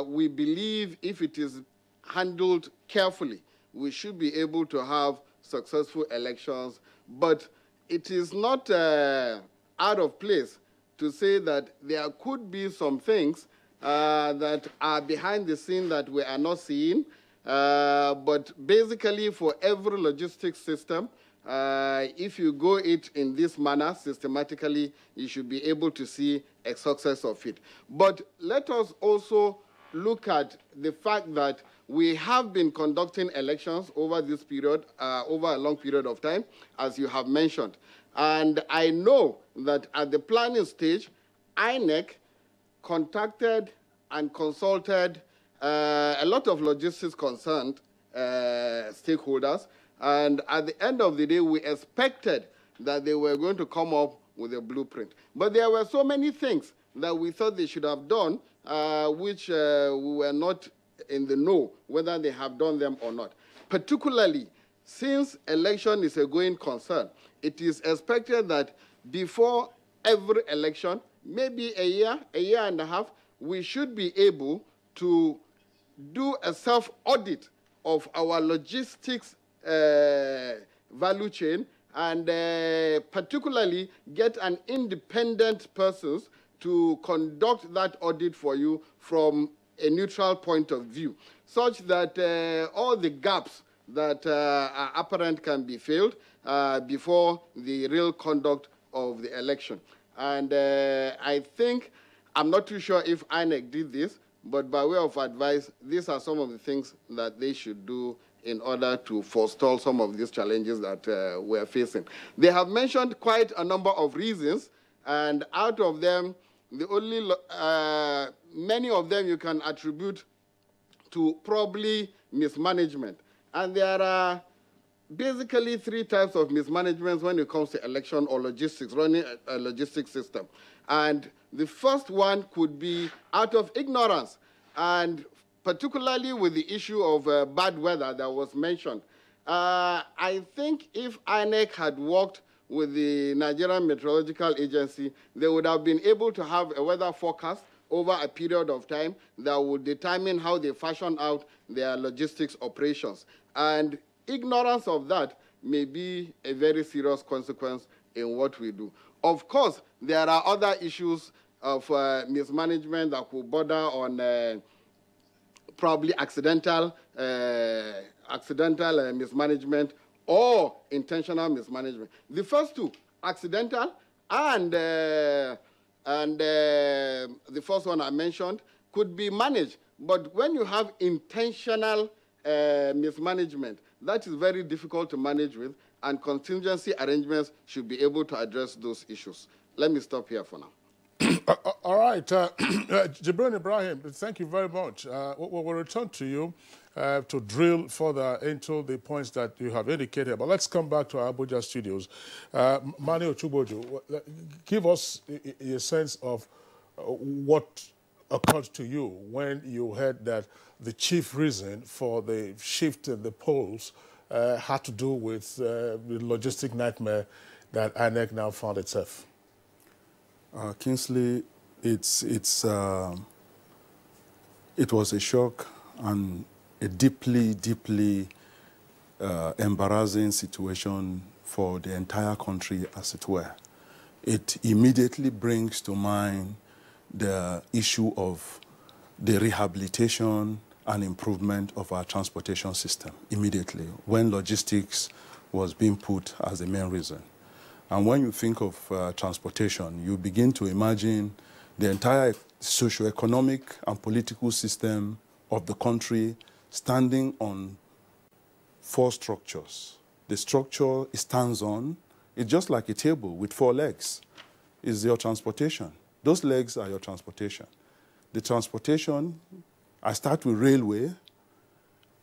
we believe if it is handled carefully, we should be able to have successful elections. But it is not out of place to say that there could be some things that are behind the scene that we are not seeing. But basically, for every logistics system, if you go it in this manner systematically, you should be able to see a success of it. But let us also look at the fact that we have been conducting elections over this period, over a long period of time, as you have mentioned. And I know that at the planning stage, INEC contacted and consulted a lot of logistics concerned stakeholders. And at the end of the day, we expected that they were going to come up with a blueprint. But there were so many things that we thought they should have done, which we were not in the know whether they have done them or not. Particularly, since election is a going concern, it is expected that before every election, maybe a year and a half, we should be able to do a self-audit of our logistics value chain and particularly get an independent person to conduct that audit for you from a neutral point of view, such that all the gaps that are apparent can be filled before the real conduct of the election. And I think, I'm not too sure if INEC did this, but by way of advice, these are some of the things that they should do in order to forestall some of these challenges that we're facing. They have mentioned quite a number of reasons, and out of them, the only many of them you can attribute to probably mismanagement. And there are basically three types of mismanagement when it comes to election or logistics, running a logistics system. And the first one could be out of ignorance, and particularly with the issue of bad weather that was mentioned. I think if INEC had worked with the Nigerian Meteorological Agency, they would have been able to have a weather forecast over a period of time that would determine how they fashion out their logistics operations. And ignorance of that may be a very serious consequence in what we do. Of course, there are other issues of mismanagement that could border on probably accidental mismanagement or intentional mismanagement. The first two, accidental, and the first one I mentioned, could be managed. But when you have intentional mismanagement, that is very difficult to manage with, and contingency arrangements should be able to address those issues. Let me stop here for now. All right. Jibril Ibrahim, thank you very much. We'll return to you to drill further into the points that you have indicated. But let's come back to our Abuja studios. Mani Ochuboju, give us a sense of what occurred to you when you heard that the chief reason for the shift in the polls had to do with the logistic nightmare that INEC now found itself. Kingsley, it was a shock and a deeply, deeply embarrassing situation for the entire country, as it were. It immediately brings to mind the issue of the rehabilitation and improvement of our transportation system immediately, when logistics was being put as the main reason. And when you think of transportation, you begin to imagine the entire socio-economic and political system of the country standing on four structures. The structure it stands on is just like a table with four legs. It's your transportation. Those legs are your transportation. The transportation, I start with railway,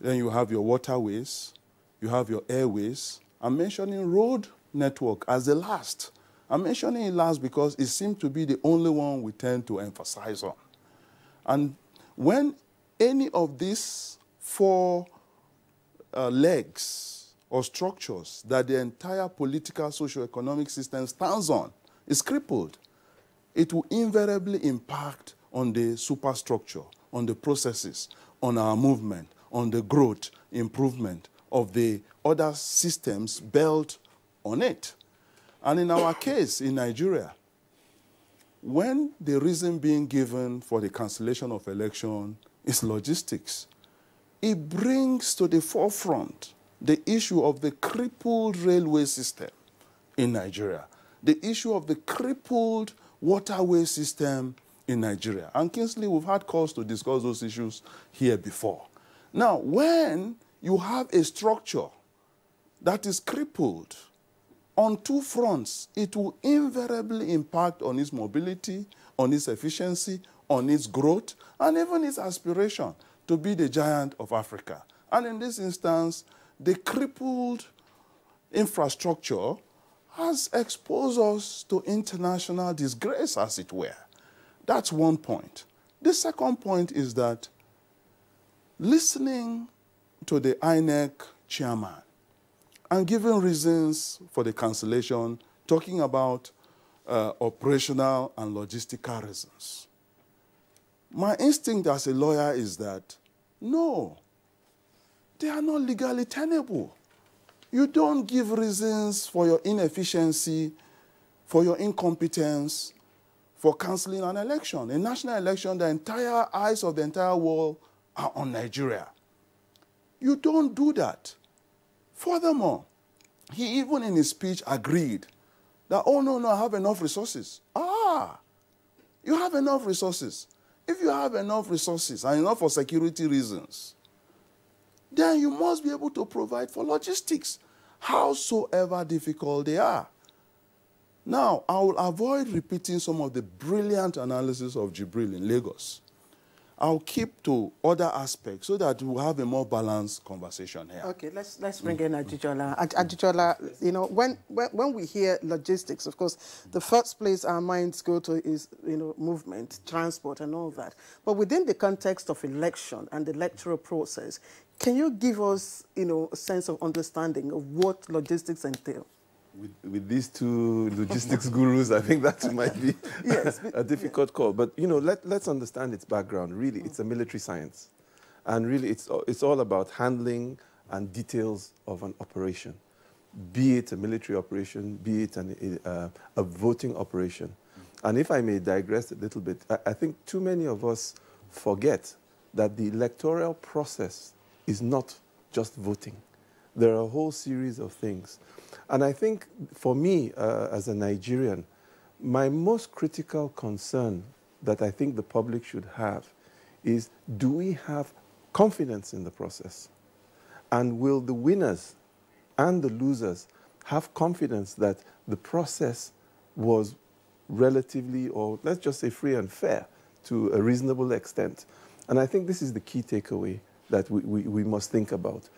then you have your waterways, you have your airways. I'm mentioning road network as the last. I'm mentioning it last because it seems to be the only one we tend to emphasize on. And when any of these four legs or structures that the entire political, socio-economic system stands on is crippled, it will invariably impact on the superstructure, on the processes, on our movement, on the growth, improvement of the other systems built on it. And in our case, in Nigeria, when the reason being given for the cancellation of election is logistics, it brings to the forefront the issue of the crippled railway system in Nigeria, the issue of the crippled waterway system in Nigeria. And Kingsley, we've had calls to discuss those issues here before. Now, when you have a structure that is crippled on two fronts, it will invariably impact on its mobility, on its efficiency, on its growth, and even its aspiration to be the giant of Africa. And in this instance, the crippled infrastructure has exposed us to international disgrace, as it were. That's one point. The second point is that listening to the INEC chairman and giving reasons for the cancellation, talking about operational and logistical reasons, my instinct as a lawyer is that, no, they are not legally tenable. You don't give reasons for your inefficiency, for your incompetence, for cancelling an election. A national election, the entire eyes of the entire world are on Nigeria. You don't do that. Furthermore, he even in his speech agreed that, oh, no, I have enough resources. You have enough resources. If you have enough resources and enough for security reasons, then you must be able to provide for logistics, howsoever difficult they are. Now, I will avoid repeating some of the brilliant analysis of Jibril in Lagos. I'll keep to other aspects so that we'll have a more balanced conversation here. Okay, let's bring in Ajijola. Ajijola, you know, when we hear logistics, of course, the first place our minds go to is, you know, movement, transport, and all that. But within the context of election and the electoral process, can you give us, you know, a sense of understanding of what logistics entail? With these two logistics gurus, I think that might be a difficult call. But, you know, let's understand its background. Really, it's a military science. And really, it's all about handling and details of an operation, be it a military operation, be it a voting operation. And if I may digress a little bit, I think too many of us forget that the electoral process is not just voting. There are a whole series of things. And I think for me, as a Nigerian, my most critical concern that I think the public should have is, do we have confidence in the process? And will the winners and the losers have confidence that the process was relatively, or let's just say free and fair to a reasonable extent? And I think this is the key takeaway that we must think about.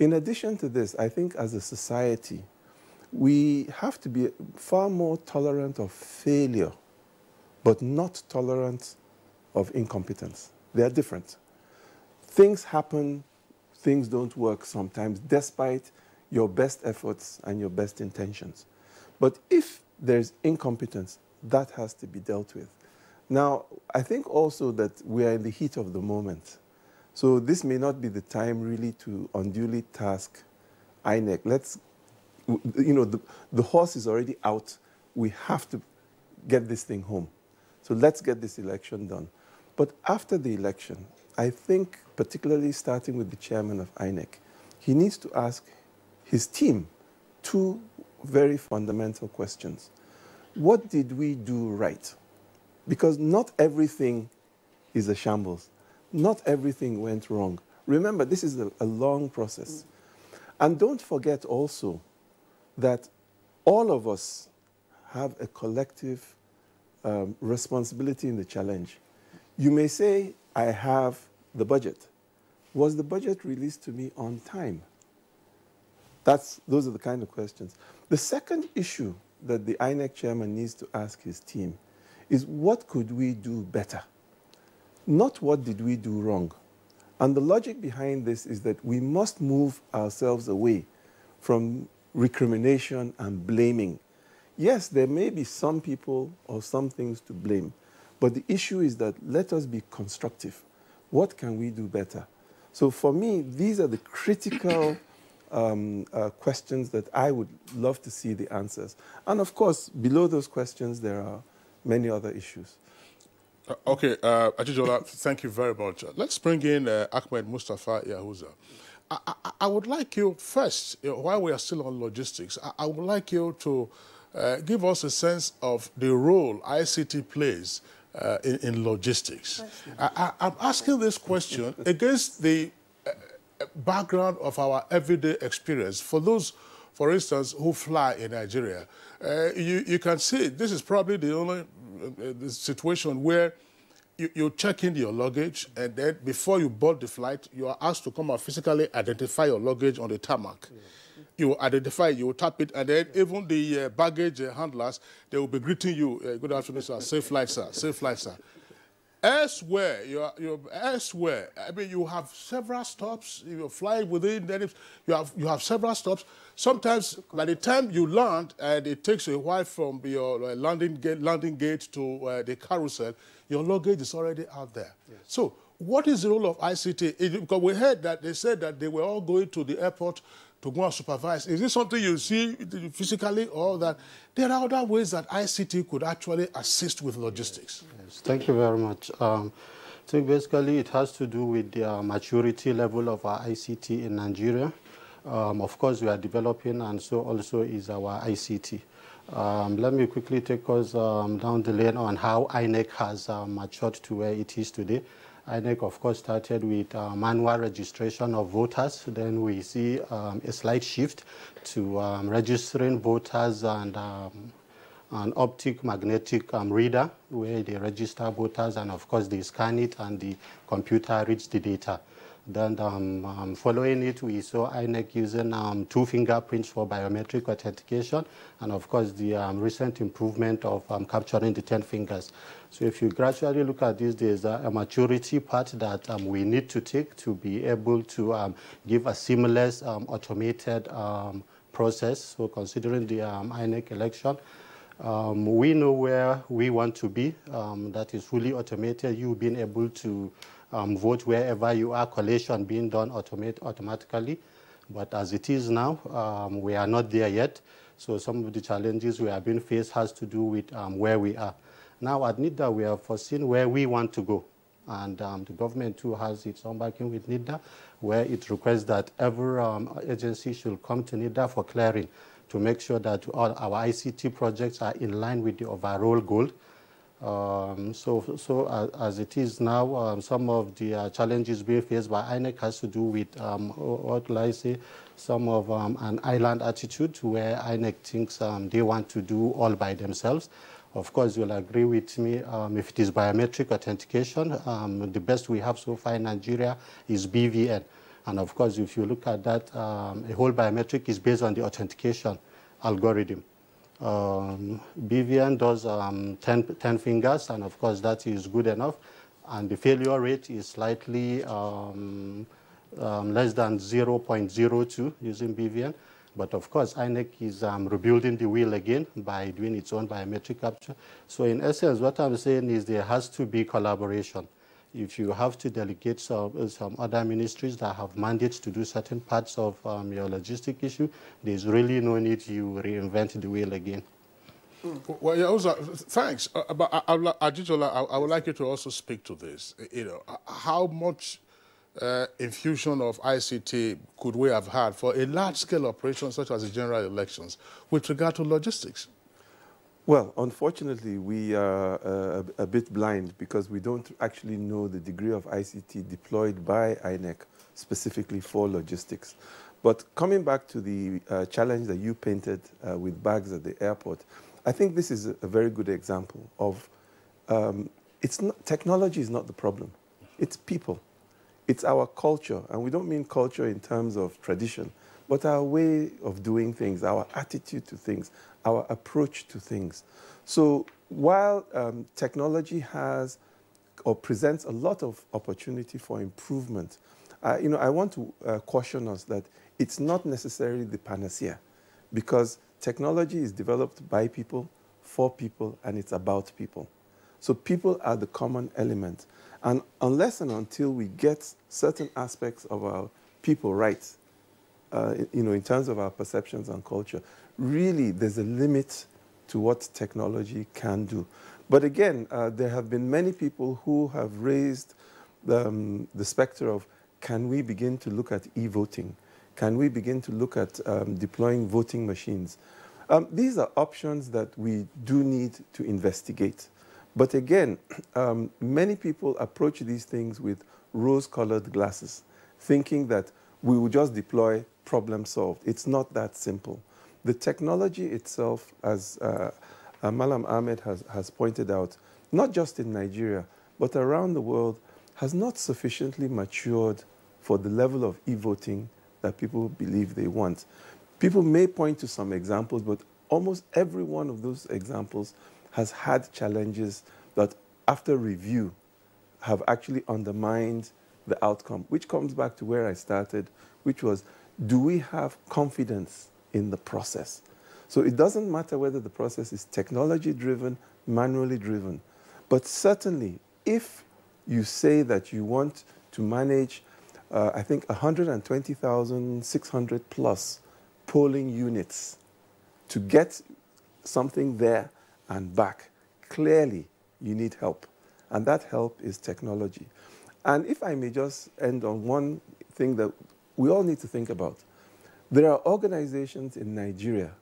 In addition to this, I think as a society, we have to be far more tolerant of failure, but not tolerant of incompetence. They are different. Things happen, things don't work sometimes, despite your best efforts and your best intentions. But if there's incompetence, that has to be dealt with. Now, I think also that we are in the heat of the moment. So this may not be the time really to unduly task INEC. Let's, you know, the horse is already out. We have to get this thing home. So let's get this election done. But after the election, I think, particularly starting with the chairman of INEC, he needs to ask his team two very fundamental questions. What did we do right? Because not everything is a shambles. Not everything went wrong. Remember, this is a long process. And don't forget also that all of us have a collective responsibility in the challenge. You may say, I have the budget. Was the budget released to me on time? Those are the kind of questions. The second issue that the INEC chairman needs to ask his team is, what could we do better? Not what did we do wrong. And the logic behind this is that we must move ourselves away from recrimination and blaming. Yes, there may be some people or some things to blame, but the issue is that let us be constructive. What can we do better? So for me, these are the critical questions that I would love to see the answers. And of course, below those questions, there are many other issues. Okay, Ajijola, thank you very much. Let's bring in Ahmed Mustafa Yahuza. I would like you first, while we are still on logistics, I would like you to give us a sense of the role ICT plays in logistics. I'm asking this question against the background of our everyday experience. For those, for instance, who fly in Nigeria, you can see this is probably the only situation where you check in your luggage, and then before you board the flight, you are asked to come and physically identify your luggage on the tarmac. You identify, you tap it, and then even the baggage handlers, they will be greeting you. Good afternoon, sir. Safe flight, sir. Safe flight, sir. Elsewhere, you're elsewhere. I mean, you have several stops. You're flying within. Then you have several stops. Sometimes, by the time you land, and it takes a while from your landing gate to the carousel, your luggage is already out there. Yes. So, what is the role of ICT? Because we heard that they said that they were all going to the airport to go and supervise. Is this something you see physically, or that there are other ways that ICT could actually assist with logistics? Yes, thank you very much. So basically it has to do with the maturity level of our ICT in Nigeria. Of course, we are developing, and so also is our ICT. Let me quickly take us down the lane on how INEC has matured to where it is today. INEC, of course, started with manual registration of voters. Then we see a slight shift to registering voters and an optic magnetic reader where they register voters, and of course they scan it and the computer reads the data. Then following it, we saw INEC using 2 fingerprints for biometric authentication, and of course the recent improvement of capturing the 10 fingers. So if you gradually look at this, there's a maturity part that we need to take to be able to give a seamless automated process. So considering the INEC election, we know where we want to be. That is fully automated. You being able to vote wherever you are, collation being done automatically. But as it is now, we are not there yet. So some of the challenges we have been faced has to do with where we are. Now at NIDA, we have foreseen where we want to go. And the government too has its own backing with NIDA, where it requests that every agency should come to NIDA for clearing to make sure that all our ICT projects are in line with the overall goal. So as it is now, some of the challenges being faced by INEC has to do with, what will I say, some of an island attitude where INEC thinks they want to do all by themselves. Of course, you'll agree with me, if it is biometric authentication, the best we have so far in Nigeria is BVN. And of course, if you look at that, a whole biometric is based on the authentication algorithm. BVN does 10 fingers, and of course that is good enough. And the failure rate is slightly less than 0.02 using BVN. But of course, INEC is rebuilding the wheel again by doing its own biometric capture. So in essence, what I'm saying is there has to be collaboration. If you have to delegate some other ministries that have mandates to do certain parts of your logistic issue, there's really no need you reinvent the wheel again. Well, yeah, also, thanks. But Ajijola, I would like you to also speak to this. You know, how much infusion of ICT could we have had for a large-scale operation such as the general elections with regard to logistics? Well, unfortunately, we are a bit blind because we don't actually know the degree of ICT deployed by INEC specifically for logistics. But coming back to the challenge that you painted with bags at the airport, I think this is a very good example of technology is not the problem. It's people. It's our culture, and we don't mean culture in terms of tradition, but our way of doing things, our attitude to things, our approach to things. So while technology has or presents a lot of opportunity for improvement, I want to caution us that it's not necessarily the panacea, because technology is developed by people, for people, and it's about people. So people are the common element. And unless and until we get certain aspects of our people right, in terms of our perceptions and culture, really there's a limit to what technology can do. But again, there have been many people who have raised the specter of, can we begin to look at e-voting? Can we begin to look at deploying voting machines? These are options that we do need to investigate. But again, many people approach these things with rose-colored glasses, thinking that we will just deploy, problem solved. It's not that simple. The technology itself, as Malam Ahmed has pointed out, not just in Nigeria, but around the world, has not sufficiently matured for the level of e-voting that people believe they want. People may point to some examples, but almost every one of those examples has had challenges that, after review, have actually undermined the outcome, which comes back to where I started, which was, do we have confidence in the process? So it doesn't matter whether the process is technology-driven, manually driven, but certainly if you say that you want to manage, I think, 120,600 plus polling units to get something there and back, clearly you need help. And that help is technology. And if I may just end on one thing that we all need to think about. There are organizations in Nigeria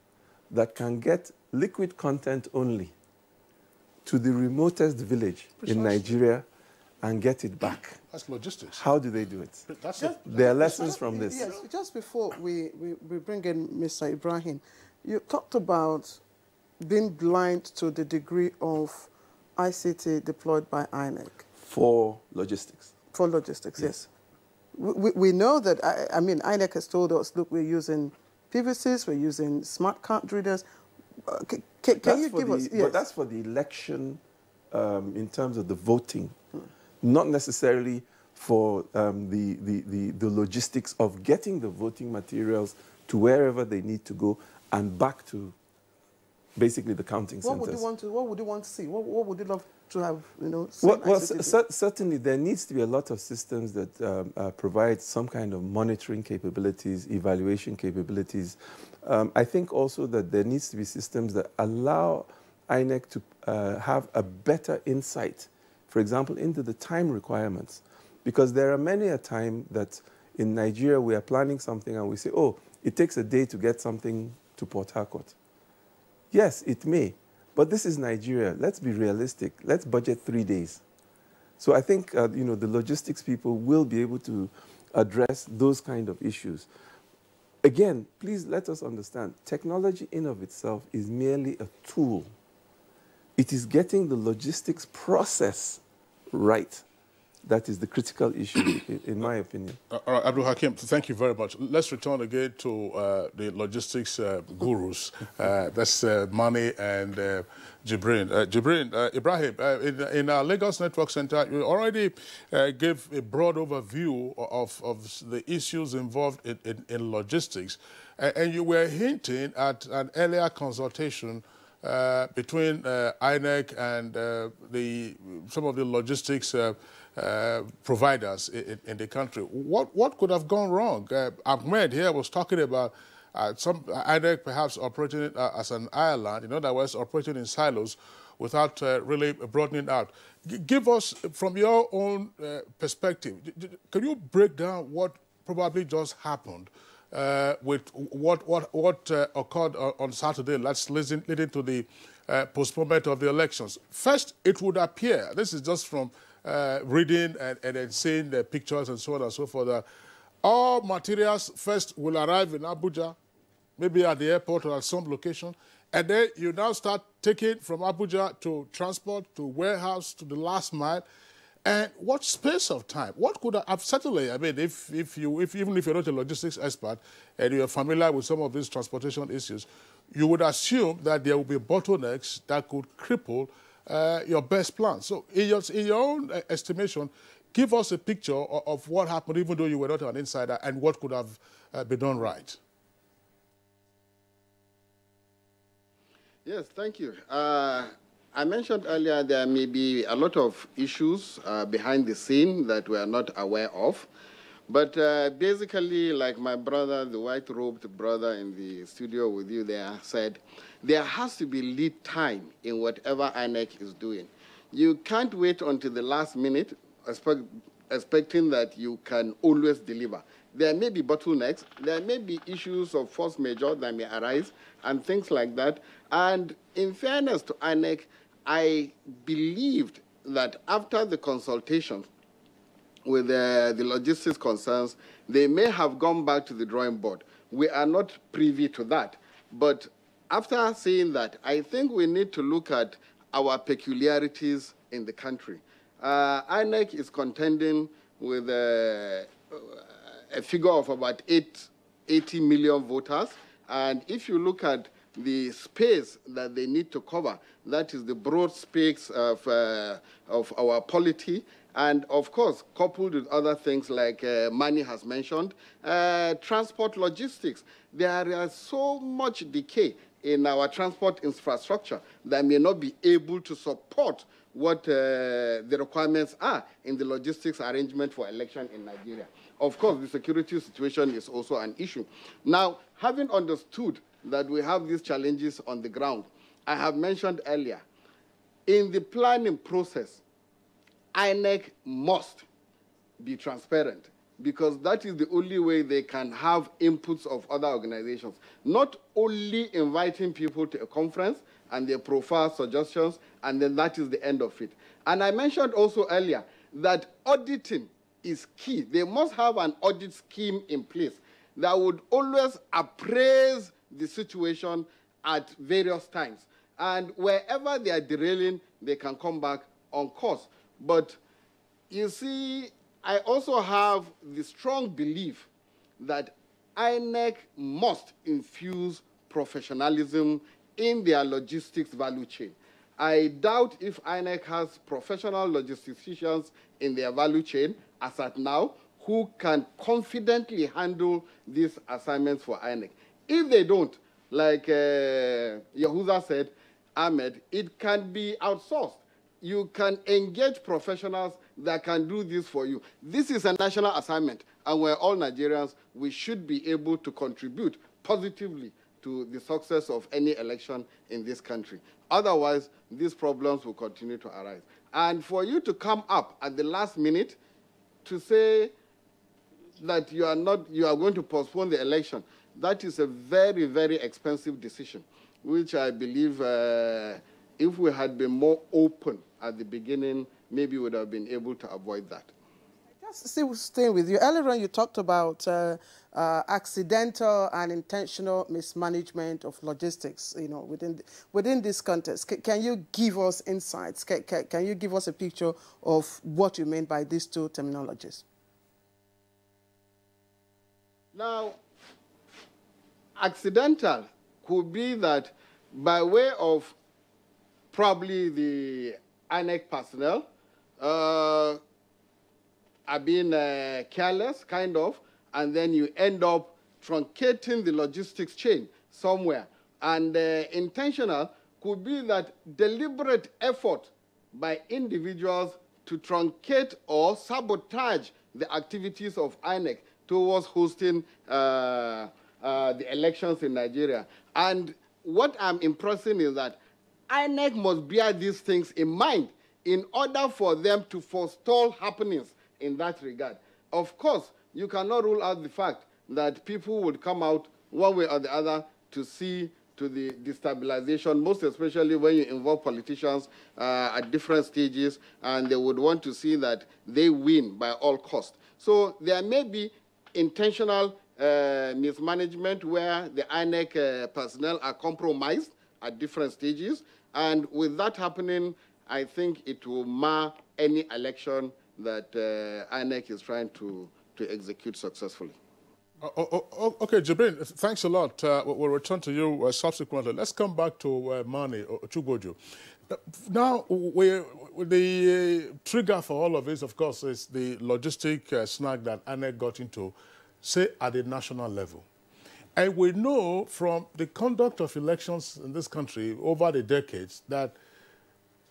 that can get liquid content only to the remotest village in Nigeria and get it back. That's logistics. How do they do it? There are lessons from this. Yes, just before we bring in Mr. Ibrahim, you talked about been blind to the degree of ICT deployed by INEC? For logistics. For logistics, yes. We know that, I mean, INEC has told us, look, we're using PVCs, we're using smart card readers. Can you give us? Yes. But that's for the election in terms of the voting, not necessarily for the logistics of getting the voting materials to wherever they need to go and back to basically the counting centers. What would you want to see? What would you love to have, you know, certainly there needs to be a lot of systems that provide some kind of monitoring capabilities, evaluation capabilities. I think also that there needs to be systems that allow INEC to have a better insight, for example, into the time requirements. Because there are many a time that in Nigeria we are planning something and we say, oh, it takes a day to get something to Port Harcourt. Yes, it may. But this is Nigeria. Let's be realistic. Let's budget 3 days. So I think you know, the logistics people will be able to address those kind of issues. Again, please let us understand, technology in of itself is merely a tool. It is getting the logistics process right that is the critical issue, in my opinion. All right, Abdul Hakim, thank you very much. Let's return again to the logistics gurus. That's Mani and Jibrin. Ibrahim, in our Lagos Network Center, you already gave a broad overview of the issues involved in logistics. And you were hinting at an earlier consultation between INEC and some of the logistics providers in the country. What could have gone wrong? Ahmed here was talking about some INEC perhaps operating as an island, in other words, operating in silos without really broadening out. Give us, from your own perspective, can you break down what probably just happened with what occurred on Saturday? Let's listen to the postponement of the elections. First, it would appear, this is just from reading and then seeing the pictures and so on and so forth, all materials first will arrive in Abuja, maybe at the airport or at some location, and then you now start taking from Abuja to transport, to warehouse, to the last mile. And what space of time? What could have certainly, I mean, even if you're not a logistics expert and you're familiar with some of these transportation issues, you would assume that there will be bottlenecks that could cripple your best plan. So in your own estimation, give us a picture of what happened, even though you were not an insider, and what could have been done right. Yes, thank you. I mentioned earlier there may be a lot of issues behind the scene that we are not aware of. But basically, like my brother, the white-robed brother in the studio with you there said, there has to be lead time in whatever INEC is doing. You can't wait until the last minute expecting that you can always deliver. There may be bottlenecks. There may be issues of force majeure that may arise and things like that. And in fairness to INEC, I believed that after the consultation with the logistics concerns, they may have gone back to the drawing board. We are not privy to that. But after saying that, I think we need to look at our peculiarities in the country. INEC is contending with a figure of about 80 million voters. And if you look at the space that they need to cover, that is the broad space of our polity, and of course, coupled with other things like Mani has mentioned, transport logistics. There is so much decay in our transport infrastructure that may not be able to support what the requirements are in the logistics arrangement for election in Nigeria. Of course, the security situation is also an issue. Now, having understood that we have these challenges on the ground, I have mentioned earlier, in the planning process, INEC must be transparent, because that is the only way they can have inputs of other organizations. Not only inviting people to a conference and they profile suggestions, and then that is the end of it. And I mentioned also earlier that auditing is key. They must have an audit scheme in place that would always appraise the situation at various times. And wherever they are derailing, they can come back on course. But you see, I also have the strong belief that INEC must infuse professionalism in their logistics value chain. I doubt if INEC has professional logisticians in their value chain as at now who can confidently handle these assignments for INEC. If they don't, like Yahuza said, Ahmed, it can be outsourced. You can engage professionals that can do this for you. This is a national assignment, and we're all Nigerians. We should be able to contribute positively to the success of any election in this country. Otherwise, these problems will continue to arise. And for you to come up at the last minute to say that you are going to postpone the election, that is a very, very expensive decision, which I believe if we had been more open at the beginning, maybe we would have been able to avoid that. Just still staying with you. Earlier on, you talked about accidental and intentional mismanagement of logistics, you know, within this context. Can you give us insights? Can you give us a picture of what you mean by these two terminologies? Now, accidental could be that by way of probably the INEC personnel are being careless, kind of, and then you end up truncating the logistics chain somewhere. And intentional could be that deliberate effort by individuals to truncate or sabotage the activities of INEC towards hosting the elections in Nigeria. And what I'm impressing is that INEC must bear these things in mind in order for them to forestall happenings in that regard. Of course, you cannot rule out the fact that people would come out one way or the other to see to the destabilization, most especially when you involve politicians at different stages, and they would want to see that they win by all costs. So there may be intentional mismanagement where the INEC personnel are compromised at different stages, and with that happening, I think it will mar any election that INEC is trying to execute successfully. Okay, Jibrin, thanks a lot. We'll return to you subsequently. Let's come back to Mani Chugoju. Now, the trigger for all of this, of course, is the logistic snag that INEC got into, say, at the national level. And we know from the conduct of elections in this country over the decades that,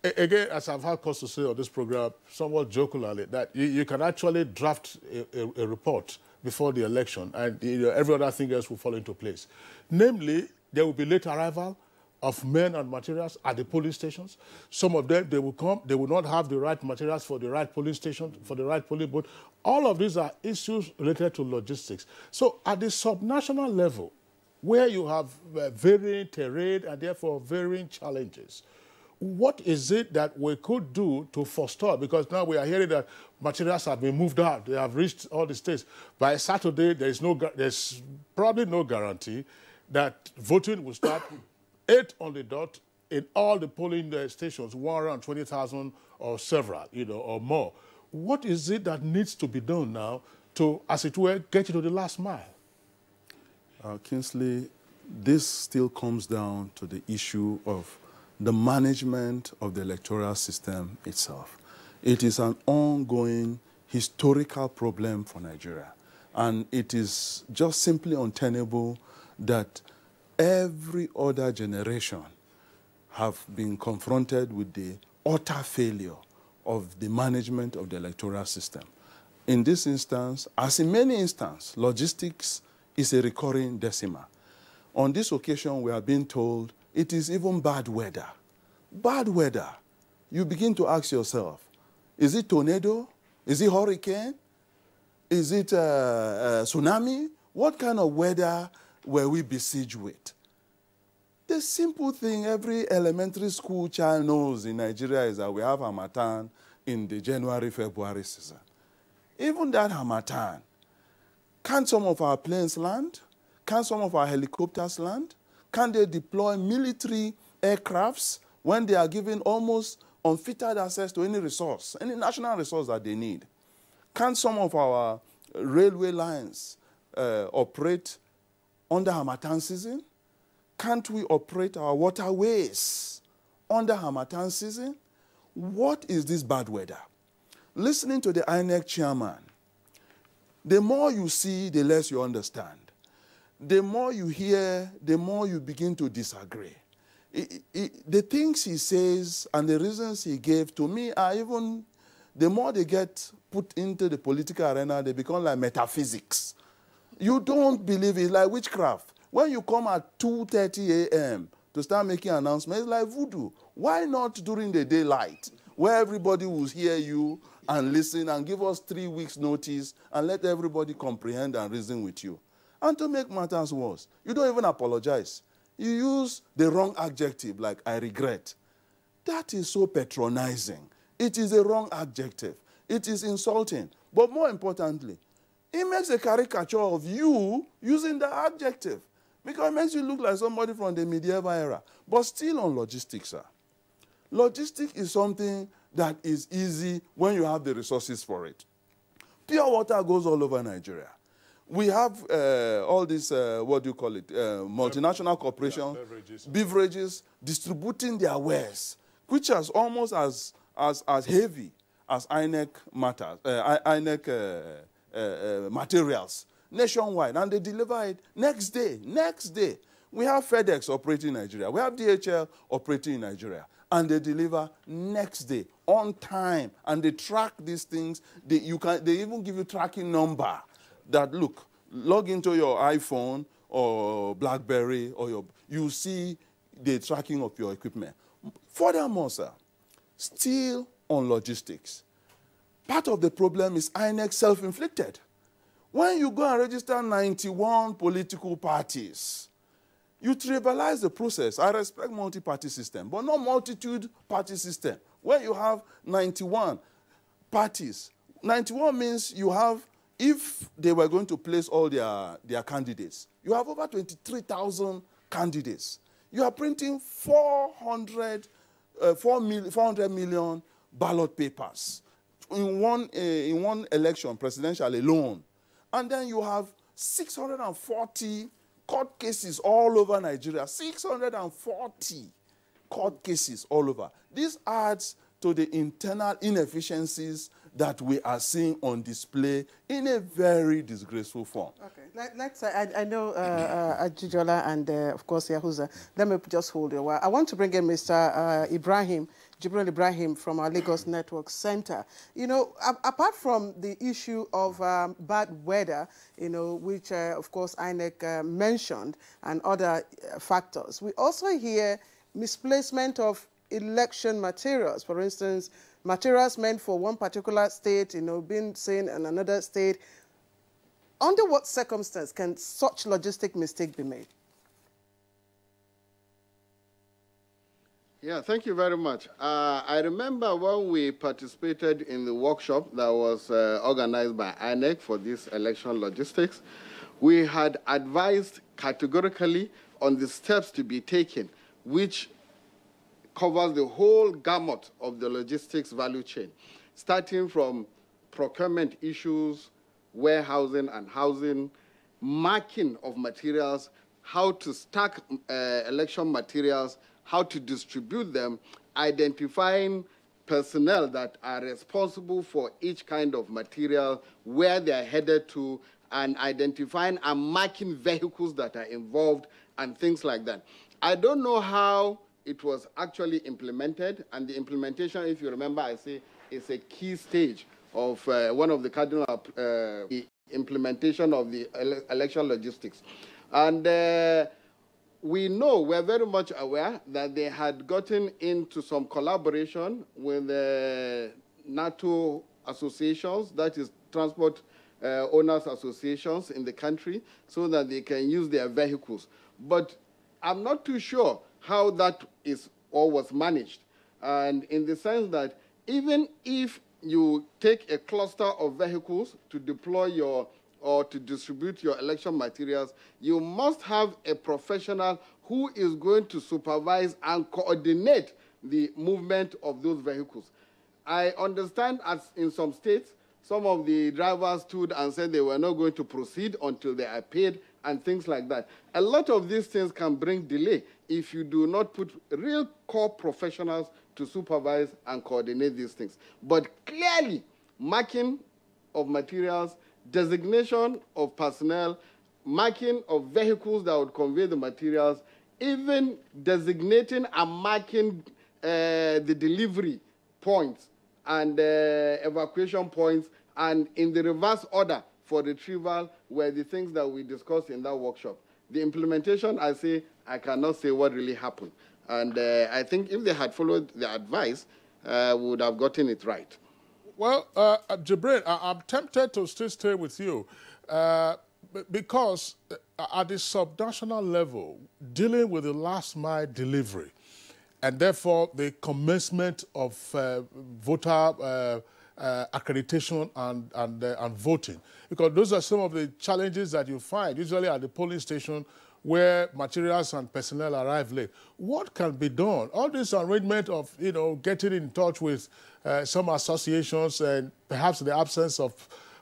again, as I've had cause to say on this program, somewhat jocularly, that you can actually draft a report before the election, and every other thing else will fall into place. Namely, there will be late arrival of men and materials at the polling stations. Some of them, they will come, they will not have the right materials for the right polling station, for the right polling booth. All of these are issues related to logistics. So at the subnational level, where you have varying terrain and therefore varying challenges, what is it that we could do to forestall? Because now we are hearing that materials have been moved out. They have reached all the states. By Saturday, there's probably no guarantee that voting will start 8 on the dot in all the polling stations, 120,000 or several, or more. What is it that needs to be done now to, as it were, get you to the last mile? Kingsley, this still comes down to the issue of the management of the electoral system itself. It is an ongoing historical problem for Nigeria, and it is just simply untenable that every other generation have been confronted with the utter failure of the management of the electoral system. In this instance, as in many instances, logistics is a recurring decima. On this occasion, we are being told it is even bad weather. Bad weather. You begin to ask yourself, is it tornado? Is it hurricane? Is it tsunami? What kind of weather were we besieged with? The simple thing every elementary school child knows in Nigeria is that we have harmattan in the January-February season. Even that harmattan, can some of our planes land? Can some of our helicopters land? Can they deploy military aircrafts, when they are given almost unfettered access to any resource, any national resource that they need? Can some of our railway lines operate under Harmattan season? Can't we operate our waterways under Harmattan season? What is this bad weather? Listening to the INEC chairman, the more you see, the less you understand. The more you hear, the more you begin to disagree. The things he says and the reasons he gave to me are even, the more they get put into the political arena, they become like metaphysics. You don't believe it, like witchcraft. When you come at 2:30 a.m. to start making announcements, it's like voodoo. Why not during the daylight, where everybody will hear you and listen and give us 3 weeks notice and let everybody comprehend and reason with you? And to make matters worse, you don't even apologize. You use the wrong adjective, like I regret. That is so patronizing. It is a wrong adjective. It is insulting. But more importantly, it makes a caricature of you using the adjective, because it makes you look like somebody from the medieval era. But still on logistics, sir. Logistics is something that is easy when you have the resources for it. Pure water goes all over Nigeria. We have all these, what do you call it, multinational corporations, beverages, distributing their wares, which is almost as heavy as INEC matters, materials nationwide, and they deliver it next day. We have FedEx operating in Nigeria. We have DHL operating in Nigeria. And they deliver next day, on time. And they track these things. They even give you tracking number that, look, log into your iPhone or BlackBerry, or you see the tracking of your equipment. Furthermore, sir, still on logistics, part of the problem is INEC self-inflicted. When you go and register 91 political parties, you trivialize the process. I respect multi-party system, but not multitude-party system. Where you have 91 parties, 91 means you have, if they were going to place all their candidates, you have over 23,000 candidates. You are printing 400 million ballot papers in one election, presidential alone. And then you have 640 court cases all over Nigeria. 640 court cases all over. This adds to the internal inefficiencies that we are seeing on display in a very disgraceful form. Okay, I know Ajijola and, of course, Yahuza. Let me just hold you a while. I want to bring in Mr. Jibril Ibrahim from our Lagos Network Center. You know, apart from the issue of bad weather, you know, which, of course, INEC mentioned, and other factors, we also hear misplacement of election materials. For instance, materials meant for one particular state, you know, being seen in another state. Under what circumstance can such logistic mistake be made? Yeah, thank you very much. I remember when we participated in the workshop that was organized by INEC for this election logistics, we had advised categorically on the steps to be taken, which covers the whole gamut of the logistics value chain, starting from procurement issues, warehousing and housing, marking of materials, how to stack election materials, how to distribute them, identifying personnel that are responsible for each kind of material, where they are headed to, and identifying and marking vehicles that are involved and things like that. I don't know how it was actually implemented, and the implementation, if you remember, I say, is a key stage of one of the cardinal the implementation of the election logistics. And we know, we're very much aware that they had gotten into some collaboration with NATO associations, that is transport owners associations in the country, so that they can use their vehicles. But I'm not too sure how that is or was managed. And in the sense that even if you take a cluster of vehicles to deploy your or to distribute your election materials, you must have a professional who is going to supervise and coordinate the movement of those vehicles. I understand as in some states, some of the drivers stood and said they were not going to proceed until they are paid and things like that. A lot of these things can bring delay if you do not put real core professionals to supervise and coordinate these things. But clearly, marking of materials, designation of personnel, marking of vehicles that would convey the materials, even designating and marking the delivery points and evacuation points, and in the reverse order for retrieval were the things that we discussed in that workshop. The implementation, I cannot say what really happened. And I think if they had followed the advice, we would have gotten it right. Well, Jibril, I'm tempted to still stay with you because at the subnational level, dealing with the last mile delivery, and therefore the commencement of voter accreditation and voting, because those are some of the challenges that you find usually at the polling station where materials and personnel arrive late. What can be done? All this arrangement of, getting in touch with some associations and perhaps the absence of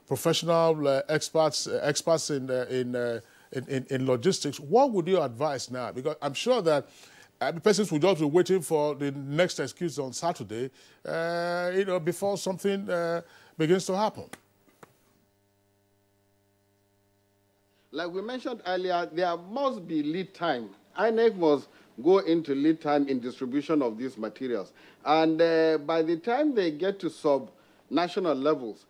professional experts in logistics. What would you advise now? Because I'm sure that the persons will just be waiting for the next excuse on Saturday, before something begins to happen. Like we mentioned earlier, there must be lead time. INEC must go into lead time in distribution of these materials. And by the time they get to sub-national levels,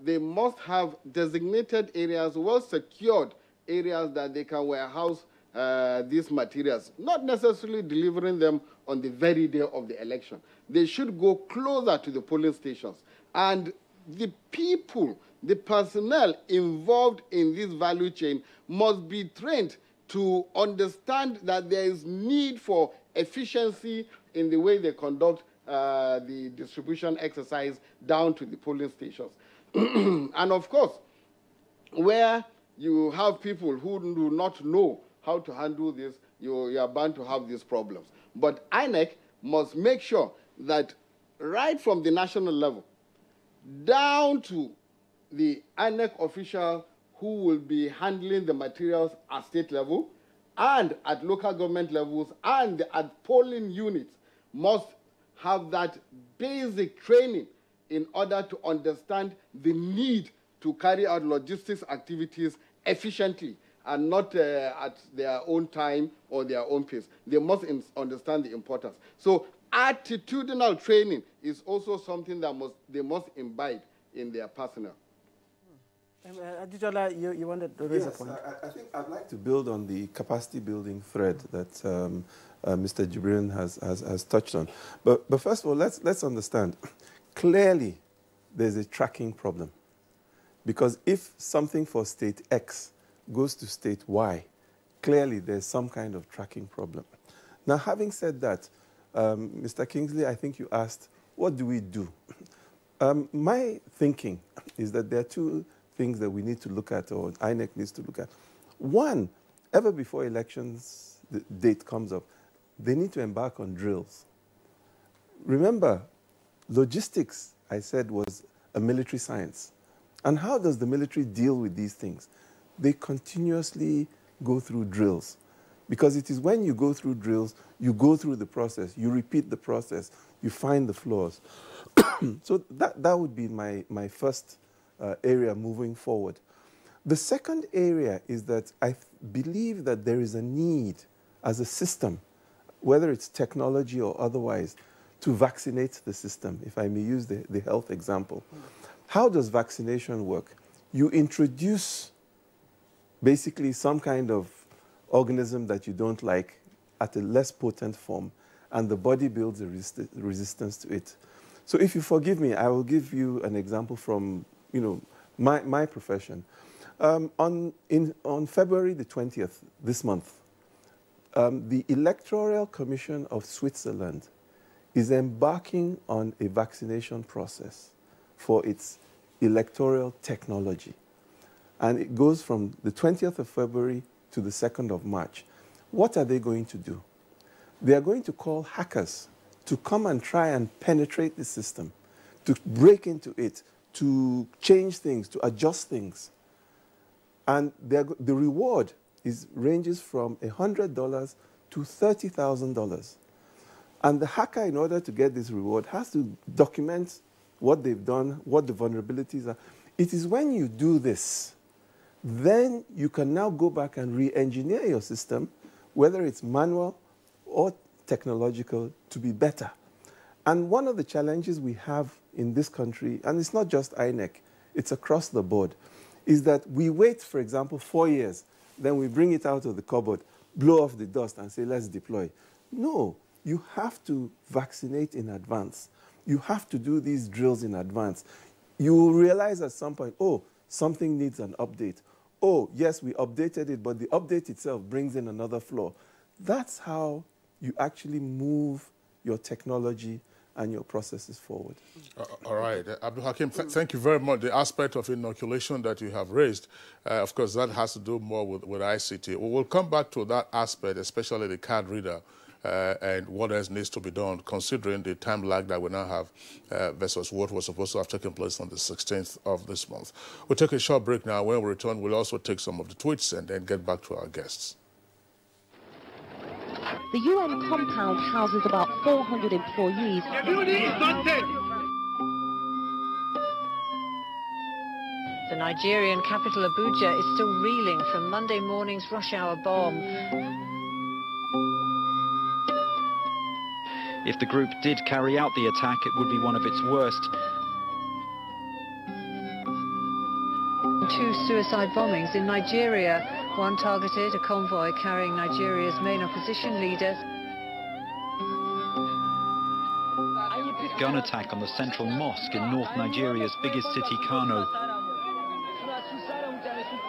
they must have designated areas, well-secured areas that they can warehouse these materials, not necessarily delivering them on the very day of the election. They should go closer to the polling stations. And the people, the personnel involved in this value chain must be trained to understand that there is need for efficiency in the way they conduct the distribution exercise down to the polling stations. And of course, where you have people who do not know how to handle this, you are bound to have these problems. But INEC must make sure that right from the national level down to the INEC official who will be handling the materials at state level and at local government levels and at polling units must have that basic training in order to understand the need to carry out logistics activities efficiently and not at their own time or their own pace. They must understand the importance. So attitudinal training is also something that they must imbibe in their personnel. Adejola, you wanted to raise a point. I think I'd like to build on the capacity building thread that Mr. Jibril has touched on. But first of all, let's understand. Clearly, there's a tracking problem. Because if something for state X goes to state Y, clearly there's some kind of tracking problem. Now, having said that, Mr. Kingsley, I think you asked, what do we do? My thinking is that there are two things that we need to look at, or INEC needs to look at. One, ever before elections, the date comes up, they need to embark on drills. Remember, logistics, I said, was a military science. And how does the military deal with these things? They continuously go through drills. Because it is when you go through drills, you go through the process, you repeat the process, you find the flaws. So that would be my first area moving forward. The second area is that I believe that there is a need as a system, whether it's technology or otherwise, to vaccinate the system, if I may use the health example. How does vaccination work? You introduce basically some kind of organism that you don't like at a less potent form, and the body builds a resistance to it. So if you forgive me, I will give you an example from my profession. On February the 20th, this month, the Electoral Commission of Switzerland is embarking on a vaccination process for its electoral technology. And it goes from the 20th of February to the 2nd of March. What are they going to do? They are going to call hackers to come and try and penetrate the system, to break into it, to change things, to adjust things. And the reward ranges from $100 to $30,000. And the hacker, in order to get this reward, has to document what they've done, what the vulnerabilities are. It is when you do this, then you can now go back and re-engineer your system, whether it's manual or technological, to be better. And one of the challenges we have in this country, and it's not just INEC, it's across the board, is that we wait, for example, 4 years, then we bring it out of the cupboard, blow off the dust and say, let's deploy. No, you have to vaccinate in advance. You have to do these drills in advance. You will realize at some point, oh, something needs an update. Oh, yes, we updated it, but the update itself brings in another flaw. That's how you actually move your technology and your processes forward. All right. Abdul Hakim, thank you very much. The aspect of inoculation that you have raised, of course, that has to do more with ICT. We will come back to that aspect, especially the card reader, and what else needs to be done, considering the time lag that we now have versus what was supposed to have taken place on the 16th of this month. We'll take a short break now. When we return, we'll also take some of the tweets and then get back to our guests. The UN compound houses about 400 employees. The Nigerian capital Abuja is still reeling from Monday morning's rush hour bomb. If the group did carry out the attack, it would be one of its worst. 2 suicide bombings in Nigeria. One targeted a convoy carrying Nigeria's main opposition leader. Gun attack on the central mosque in North Nigeria's biggest city, Kano.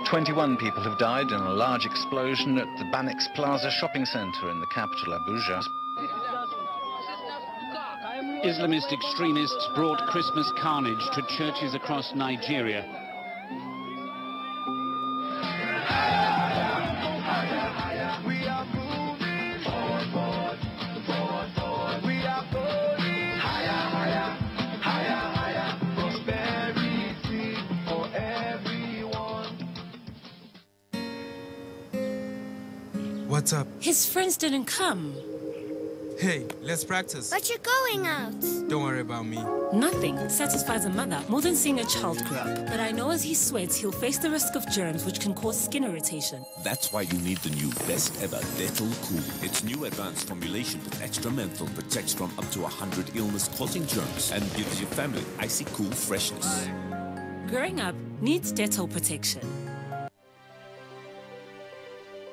21 people have died in a large explosion at the Banex Plaza shopping centre in the capital, Abuja. Islamist extremists brought Christmas carnage to churches across Nigeria. What's up? His friends didn't come. Hey, let's practice. But you're going out. Don't worry about me. Nothing satisfies a mother more than seeing a child grow up. But I know as he sweats, he'll face the risk of germs which can cause skin irritation. That's why you need the new best ever Electoral Cool. Its new advanced formulation with extra menthol protects from up to 100 illness-causing germs and gives your family icy cool freshness. Growing up needs Dettol protection.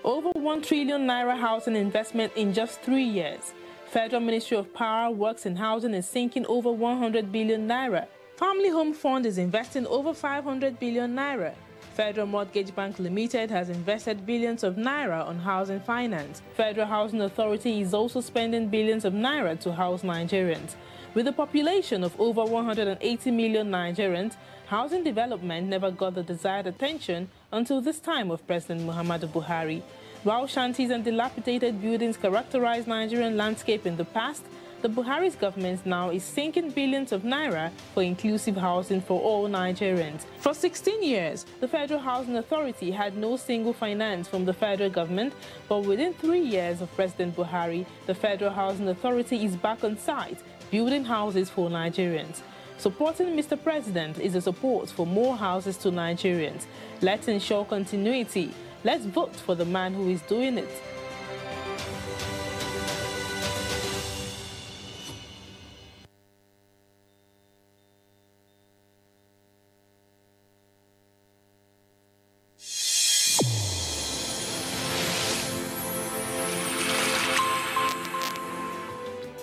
Over 1 trillion naira housing investment in just 3 years. Federal Ministry of Power, Works and Housing is sinking over 100 billion naira. Family Home Fund is investing over 500 billion naira. Federal Mortgage Bank Limited has invested billions of naira on housing finance. Federal Housing Authority is also spending billions of naira to house Nigerians. With a population of over 180 million Nigerians, housing development never got the desired attention until this time of President Muhammadu Buhari. While shanties and dilapidated buildings characterized Nigerian landscape in the past, the Buhari's government now is sinking billions of naira for inclusive housing for all Nigerians. For 16 years, the Federal Housing Authority had no single finance from the federal government, but within 3 years of President Buhari, the Federal Housing Authority is back on site, building houses for Nigerians. Supporting Mr. President is a support for more houses to Nigerians. Let's ensure continuity. Let's vote for the man who is doing it.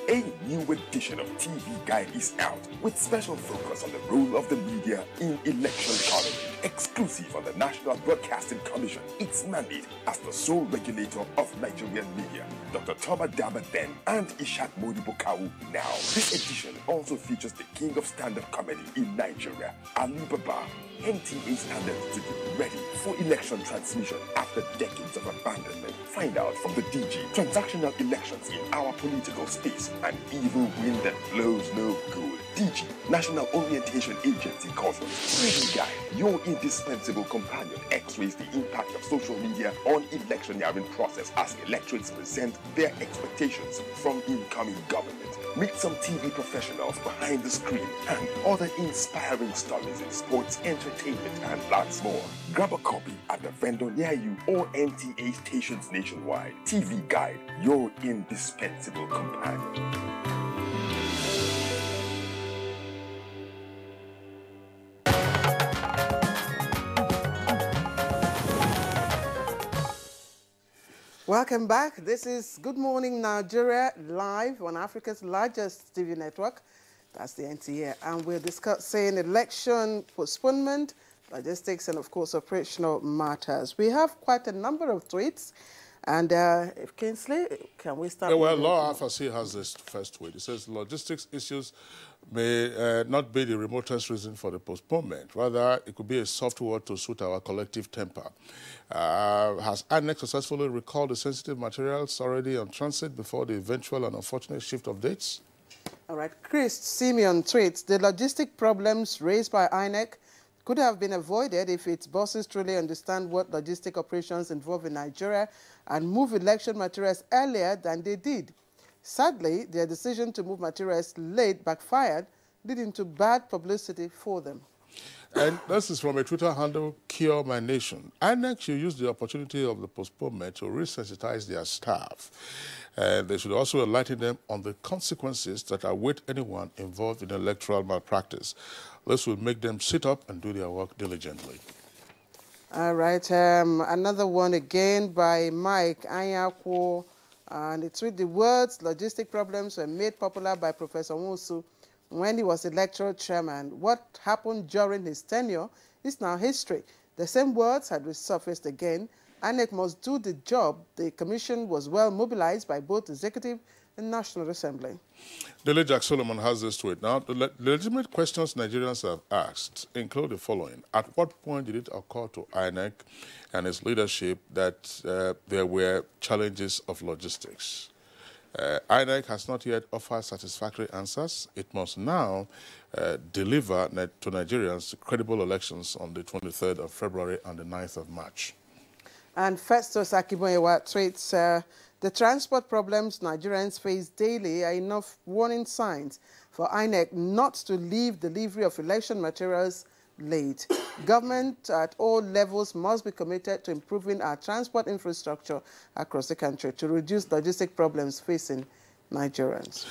A new edition of TV Guide is out with special focus on the role of the media in electoral, exclusive on the National Broadcasting Commission, its mandate as the sole regulator of Nigerian media. Dr. Toma Daba then and Ishak Modibo Kawu now. This edition also features the king of stand-up comedy in Nigeria, Ali Baba. NTA standards to be ready for election transmission after decades of abandonment. Find out from the DG. Transactional elections in our political space. An evil wind that blows no good. DG, National Orientation Agency Conference. TV Guide, your indispensable companion, x-rays the impact of social media on electioneering process as electorates present their expectations from incoming government. Meet some TV professionals behind the screen and other inspiring stories in sports, entertainment, and lots more. Grab a copy at the vendor near you or NTA stations nationwide. TV Guide, your indispensable companion. Welcome back. This is Good Morning Nigeria, live on Africa's largest TV network. That's the NTA. And we're discussing election postponement, logistics, and, of course, operational matters. We have quite a number of tweets. And if Kingsley, can we start? Well, Law Alpha has this first tweet. It says, logistics issues may not be the remotest reason for the postponement. Rather, it could be a soft word to suit our collective temper. Has INEC successfully recalled the sensitive materials already on transit before the eventual and unfortunate shift of dates? All right. Chris Simeon tweets, the logistic problems raised by INEC could have been avoided if its bosses truly understand what logistic operations involve in Nigeria and move election materials earlier than they did. Sadly, their decision to move materials late backfired, leading to bad publicity for them. And this is from a Twitter handle, Cure My Nation. INEC should use the opportunity of the postponement to resensitize their staff. And they should also enlighten them on the consequences that await anyone involved in electoral malpractice. This will make them sit up and do their work diligently. All right. Another one again by Mike Anyakwo. And it's with the words, logistic problems were made popular by Professor Nwosu when he was electoral chairman. What happened during his tenure is now history. The same words had resurfaced again. INEC must do the job. The commission was well mobilized by both executive and National Assembly. Dele Jack Solomon has this tweet. Now, the legitimate questions Nigerians have asked include the following. At what point did it occur to INEC and its leadership that there were challenges of logistics? INEC has not yet offered satisfactory answers. It must now deliver to Nigerians credible elections on the 23rd of February and the 9th of March. And Festus Akiboyewa tweets, the transport problems Nigerians face daily are enough warning signs for INEC not to leave delivery of election materials late. Government at all levels must be committed to improving our transport infrastructure across the country to reduce logistic problems facing Nigerians.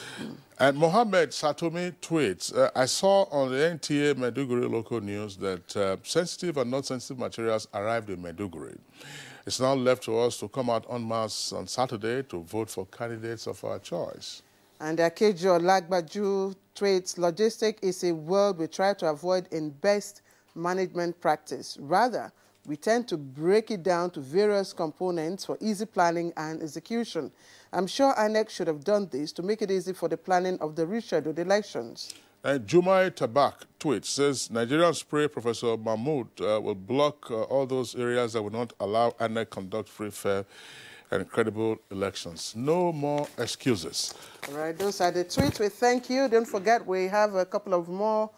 And Mohammed Satomi tweets, I saw on the NTA Maiduguri local news that sensitive and non-sensitive materials arrived in Maiduguri. It's now left to us to come out en masse on Saturday to vote for candidates of our choice. And Akejo Lagbaju tweets, logistic is a word we try to avoid in best management practice. Rather, we tend to break it down to various components for easy planning and execution. I'm sure INEC should have done this to make it easy for the planning of the rescheduled elections. And Jumai Tabak tweets, says, Nigerian spray Professor Mahmoud will block all those areas that will not allow INEC conduct free, fair, and credible elections. No more excuses. All right, those are the tweets. We thank you. Don't forget, we have a couple of more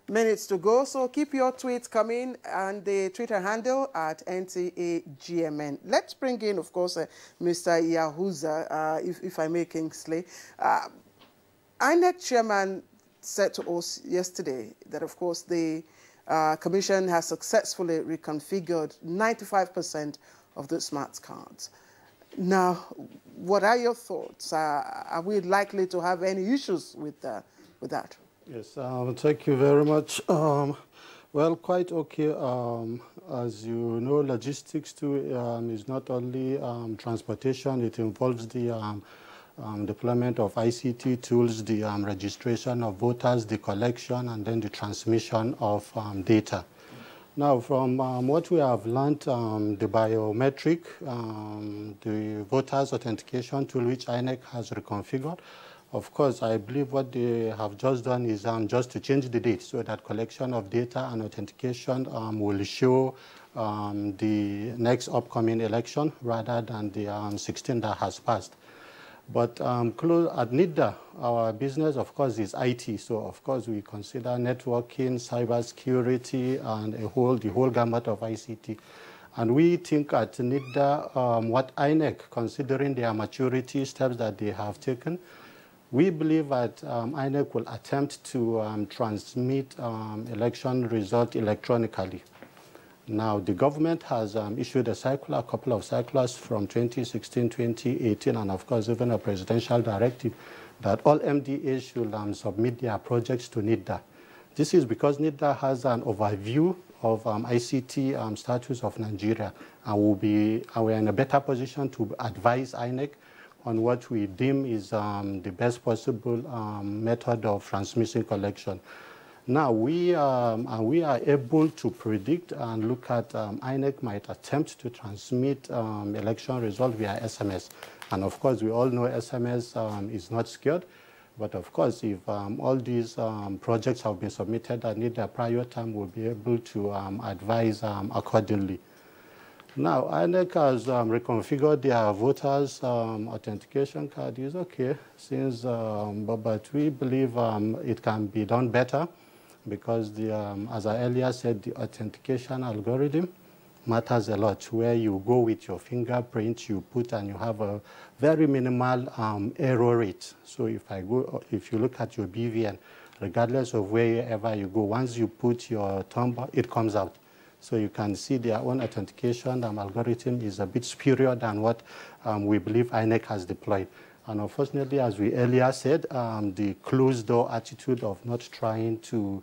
minutes to go, so keep your tweets coming, and the Twitter handle at NTAGMN. Let's bring in, of course, Mr. Yahuza, if I may, Kingsley. INEC chairman said to us yesterday that, of course, the commission has successfully reconfigured 95% of the smart cards. Now, what are your thoughts? Are we likely to have any issues with that? Yes, thank you very much. Well, quite okay. As you know, logistics too is not only transportation. It involves the deployment of ICT tools, the registration of voters, the collection, and then the transmission of data. Now, from what we have learned, the biometric, the voters authentication tool, which INEC has reconfigured, Of course, I believe what they have just done is just to change the date so that collection of data and authentication will show the next upcoming election rather than the 16 that has passed. But close at NIDA, our business, of course, is IT. So, of course, we consider networking, cybersecurity, and the whole gamut of ICT. And we think at NIDA, what INEC, considering their maturity steps that they have taken, we believe that INEC will attempt to transmit election result electronically. Now, the government has issued a couple of circulars from 2016, 2018, and of course, even a presidential directive that all MDAs should submit their projects to NIDA. This is because NIDA has an overview of ICT status of Nigeria, and we're in a better position to advise INEC on what we deem is the best possible method of transmission collection. Now, we are able to predict and look at INEC might attempt to transmit election result via SMS. And of course, we all know SMS is not secured. But of course, if all these projects have been submitted at NIDA prior time, we'll be able to advise accordingly. Now, INEC has reconfigured their voters' authentication card. Is okay, since, but we believe it can be done better because, as I earlier said, the authentication algorithm matters a lot, where you go with your fingerprint, you put, and you have a very minimal error rate. So if you look at your BVN, regardless of wherever you go, once you put your thumb, it comes out. So you can see their own authentication algorithm is a bit superior than what we believe INEC has deployed. And unfortunately, as we earlier said, the closed-door attitude of not trying to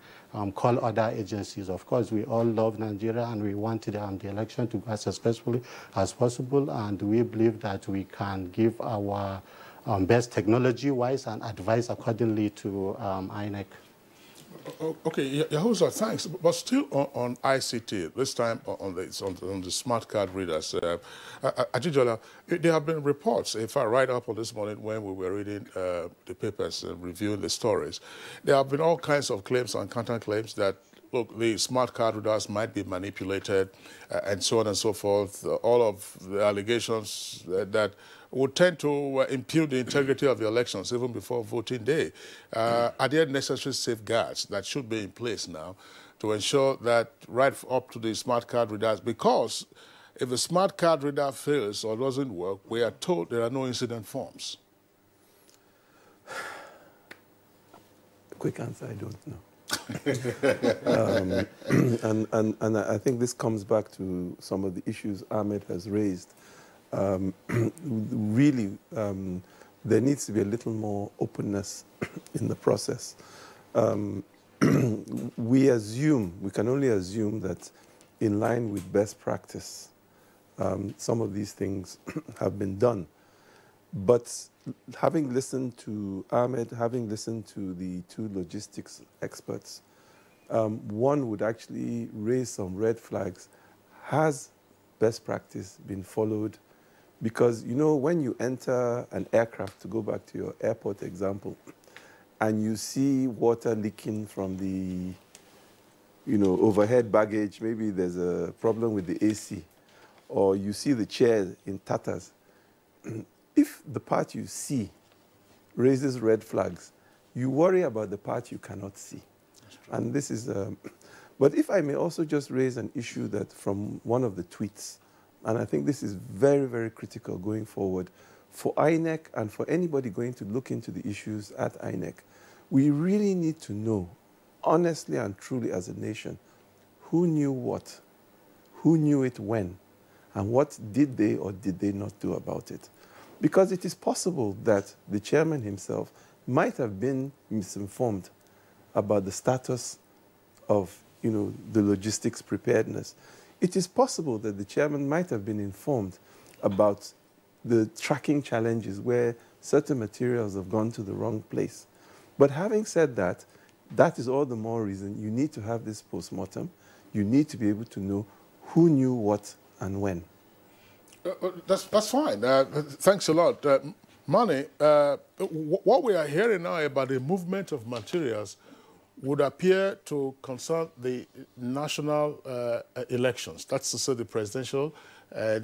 call other agencies. Of course, we all love Nigeria, and we want the election to go as successfully as possible, and we believe that we can give our best technology-wise and advise accordingly to INEC. Okay, Yahuza, thanks. But still on ICT, this time on the smart card readers, Ajijola, there have been reports, in fact, right up on this morning when we were reading the papers and reviewing the stories, there have been all kinds of claims and counterclaims that, look, the smart card readers might be manipulated and so on and so forth. All of the allegations that would tend to impugn the integrity of the elections even before voting day. Are there necessary safeguards that should be in place now to ensure that right up to the smart card readers, because if the smart card reader fails or doesn't work, we are told there are no incident forms? Quick answer, I don't know. And I think this comes back to some of the issues Ahmed has raised. Really, there needs to be a little more openness in the process. We can only assume that in line with best practice, some of these things have been done. But having listened to Ahmed, having listened to the two logistics experts, one would actually raise some red flags. Has best practice been followed? Because, you know, when you enter an aircraft, to go back to your airport example, and you see water leaking from the, overhead baggage, maybe there's a problem with the AC, or you see the chair in tatters, if the part you see raises red flags, you worry about the part you cannot see. And this is, but if I may also just raise an issue that from one of the tweets, and I think this is very, very critical going forward for INEC and for anybody going to look into the issues at INEC. We really need to know, honestly and truly as a nation, who knew what, who knew it when, and what did they or did they not do about it. Because it is possible that the chairman himself might have been misinformed about the status of, the logistics preparedness. It is possible that the chairman might have been informed about the tracking challenges where certain materials have gone to the wrong place. But having said that, that is all the more reason you need to have this postmortem. You need to be able to know who knew what and when. That's fine. Thanks a lot. Mani, what we are hearing now about the movement of materials would appear to concern the national elections. That's to say the presidential,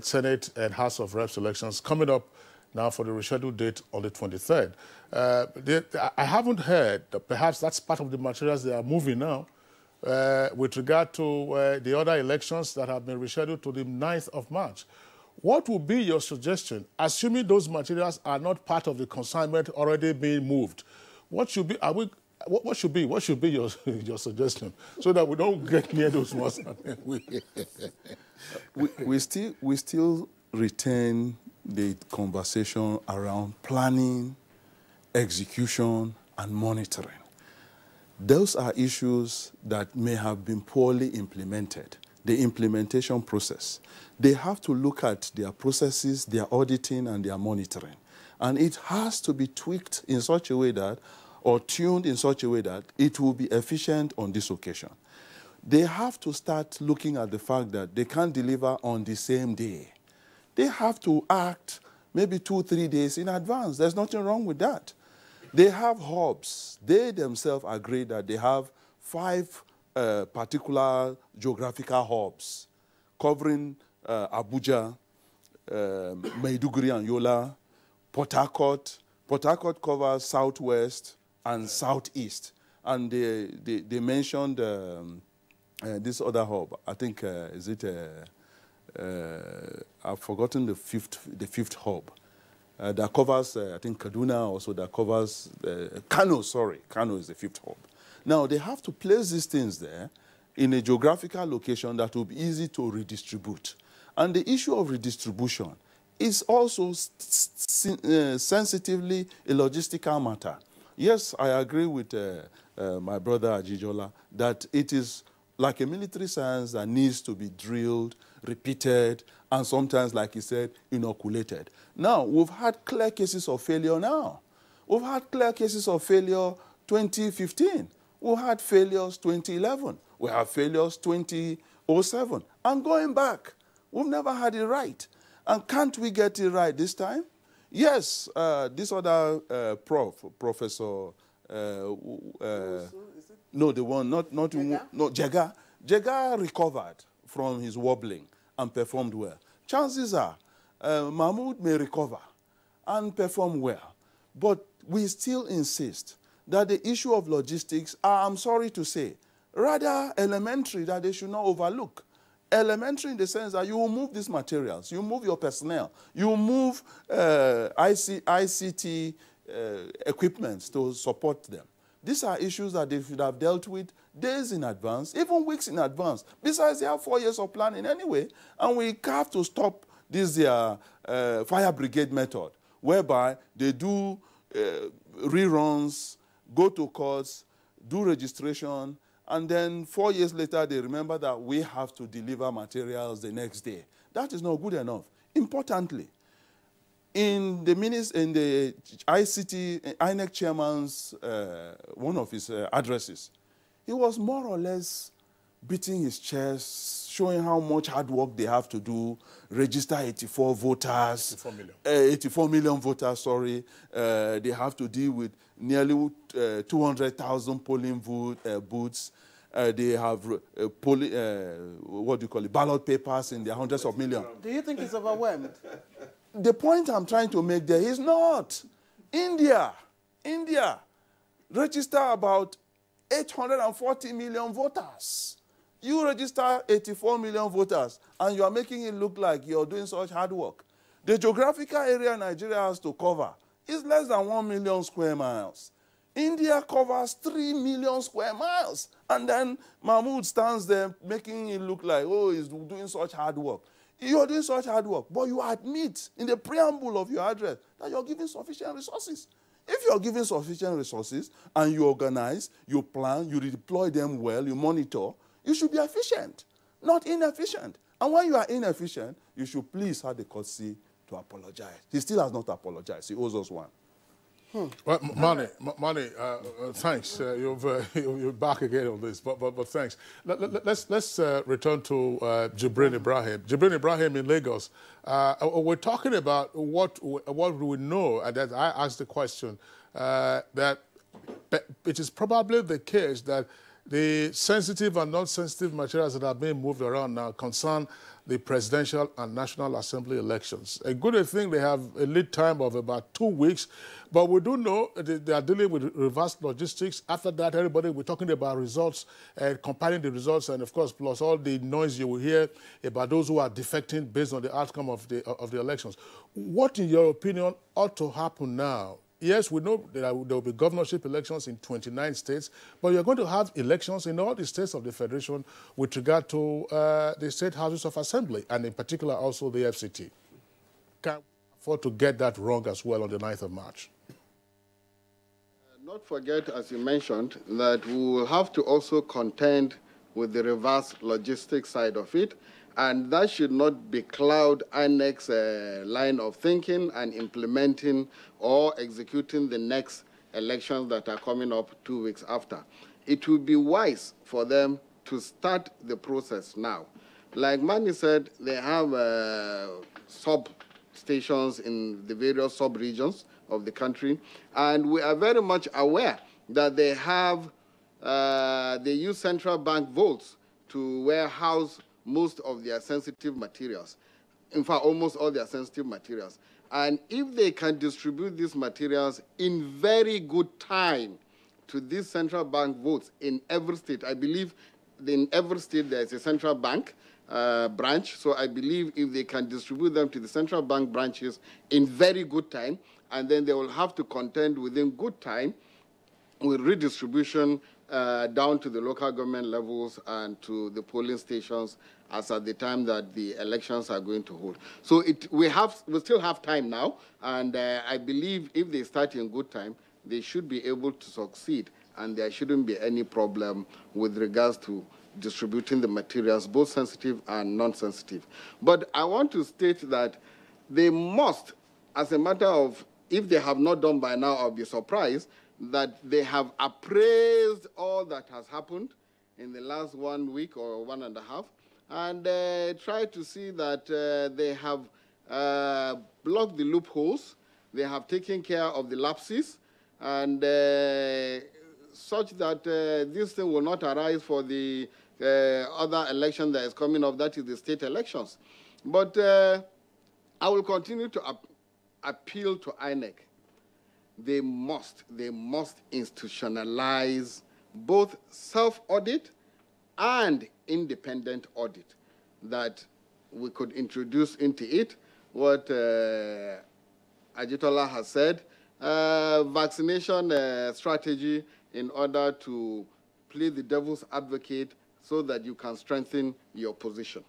Senate and House of Reps elections coming up now for the rescheduled date on the 23rd. I haven't heard that perhaps that's part of the materials they are moving now with regard to the other elections that have been rescheduled to the 9th of March. What would be your suggestion, assuming those materials are not part of the consignment already being moved? What should be, what should be your suggestion, so that we don't get near those ones? we still retain the conversation around planning, execution, and monitoring. Those are issues that may have been poorly implemented. The implementation process. They have to look at their processes, their auditing, and their monitoring. And it has to be tweaked in such a way that, or tuned in such a way that it will be efficient on this occasion. They have to start looking at the fact that they can't deliver on the same day. They have to act maybe 2-3 days in advance. There's nothing wrong with that. They have hubs. They themselves agree that they have 5 particular geographical hubs covering Abuja, Maiduguri and Yola, Port Harcourt. Port Harcourt covers southwest and southeast. And they mentioned this other hub. I think, is it, I've forgotten the fifth hub. That covers, I think, Kaduna also, that covers Kano, sorry. Kano is the 5th hub. Now, they have to place these things there in a geographical location that will be easy to redistribute. And the issue of redistribution is also sensitively a logistical matter. Yes, I agree with my brother Ajijola that it is like a military science that needs to be drilled, repeated, and sometimes, like he said, inoculated. Now, we've had clear cases of failure now. We've had clear cases of failure 2015. We had failures 2011. We have failures 2007. And going back, we've never had it right. And can't we get it right this time? Yes, this other professor, no, the one, not Jega. Jega recovered from his wobbling and performed well. Chances are, Mahmoud may recover and perform well. But we still insist that the issue of logistics are, I'm sorry to say, rather elementary, that they should not overlook. Elementary in the sense that you will move these materials, you move your personnel, you move ICT equipments to support them. These are issues that they should have dealt with days in advance, even weeks in advance. Besides, they have 4 years of planning anyway, and we have to stop this fire brigade method, whereby they do reruns, go to courts, do registration, and then 4 years later, they remember that we have to deliver materials the next day. That is not good enough. Importantly, in the INEC chairman's, one of his addresses, he was more or less beating his chest, showing how much hard work they have to do, register 84 voters. 84 million. 84 million voters, sorry. They have to deal with nearly 200,000 polling booths. They have, what do you call it, ballot papers in their hundreds of millions. Do you think he's overwhelmed? The point I'm trying to make there is not. India register about 840 million voters. You register 84 million voters, and you are making it look like you're doing such hard work. The geographical area Nigeria has to cover is less than 1 million square miles. India covers 3 million square miles. And then Mahmoud stands there making it look like, oh, he's doing such hard work. You're doing such hard work, but you admit in the preamble of your address that you're giving sufficient resources. If you're giving sufficient resources and you organize, you plan, you deploy them well, you monitor, you should be efficient, not inefficient. And when you are inefficient, you should please have the courtesy to apologize. He still has not apologized. He owes us one. Well, Mani, thanks. You're back again on this, but thanks. Let's return to Jibrin Ibrahim. Jibrin Ibrahim in Lagos. We're talking about what we know, and that I asked the question that it is probably the case that the sensitive and non-sensitive materials that are being moved around now concern the presidential and National Assembly elections. A good thing they have a lead time of about 2 weeks, but we do know they are dealing with reverse logistics. After that, everybody, we're talking about results and comparing the results, and of course, plus all the noise you will hear about those who are defecting based on the outcome of the elections. What, in your opinion, ought to happen now? Yes, we know there will be governorship elections in 29 states, but you're going to have elections in all the states of the Federation with regard to the state houses of assembly, and in particular also the FCT. Can't afford to get that wrong as well on the 9th of March. Not forget, as you mentioned, that we will have to also contend with the reverse logistics side of it, and that should not becloud INEC's line of thinking and implementing or executing the next elections that are coming up 2 weeks after. It would be wise for them to start the process now. Like Mani said, they have sub-stations in the various sub-regions of the country, and we are very much aware that they have, they use central bank votes to warehouse most of their sensitive materials. In fact, almost all their sensitive materials. And if they can distribute these materials in very good time to these central bank votes in every state, I believe in every state there is a central bank branch, so I believe if they can distribute them to the central bank branches in very good time, and then they will have to contend within good time with redistribution down to the local government levels and to the polling stations as at the time that the elections are going to hold. So we still have time now, and I believe if they start in good time, they should be able to succeed, and there shouldn't be any problem with regards to distributing the materials, both sensitive and non-sensitive. But I want to state that they must, as a matter of, if they have not done by now, I'll be surprised, that they have appraised all that has happened in the last 1 week or 1.5, and try to see that they have blocked the loopholes, they have taken care of the lapses, and such that this thing will not arise for the other election that is coming up, that is the state elections. But I will continue to appeal to INEC. They must institutionalize both self-audit and independent audit, that we could introduce into it what Ajitola has said, vaccination strategy in order to play the devil's advocate so that you can strengthen your position.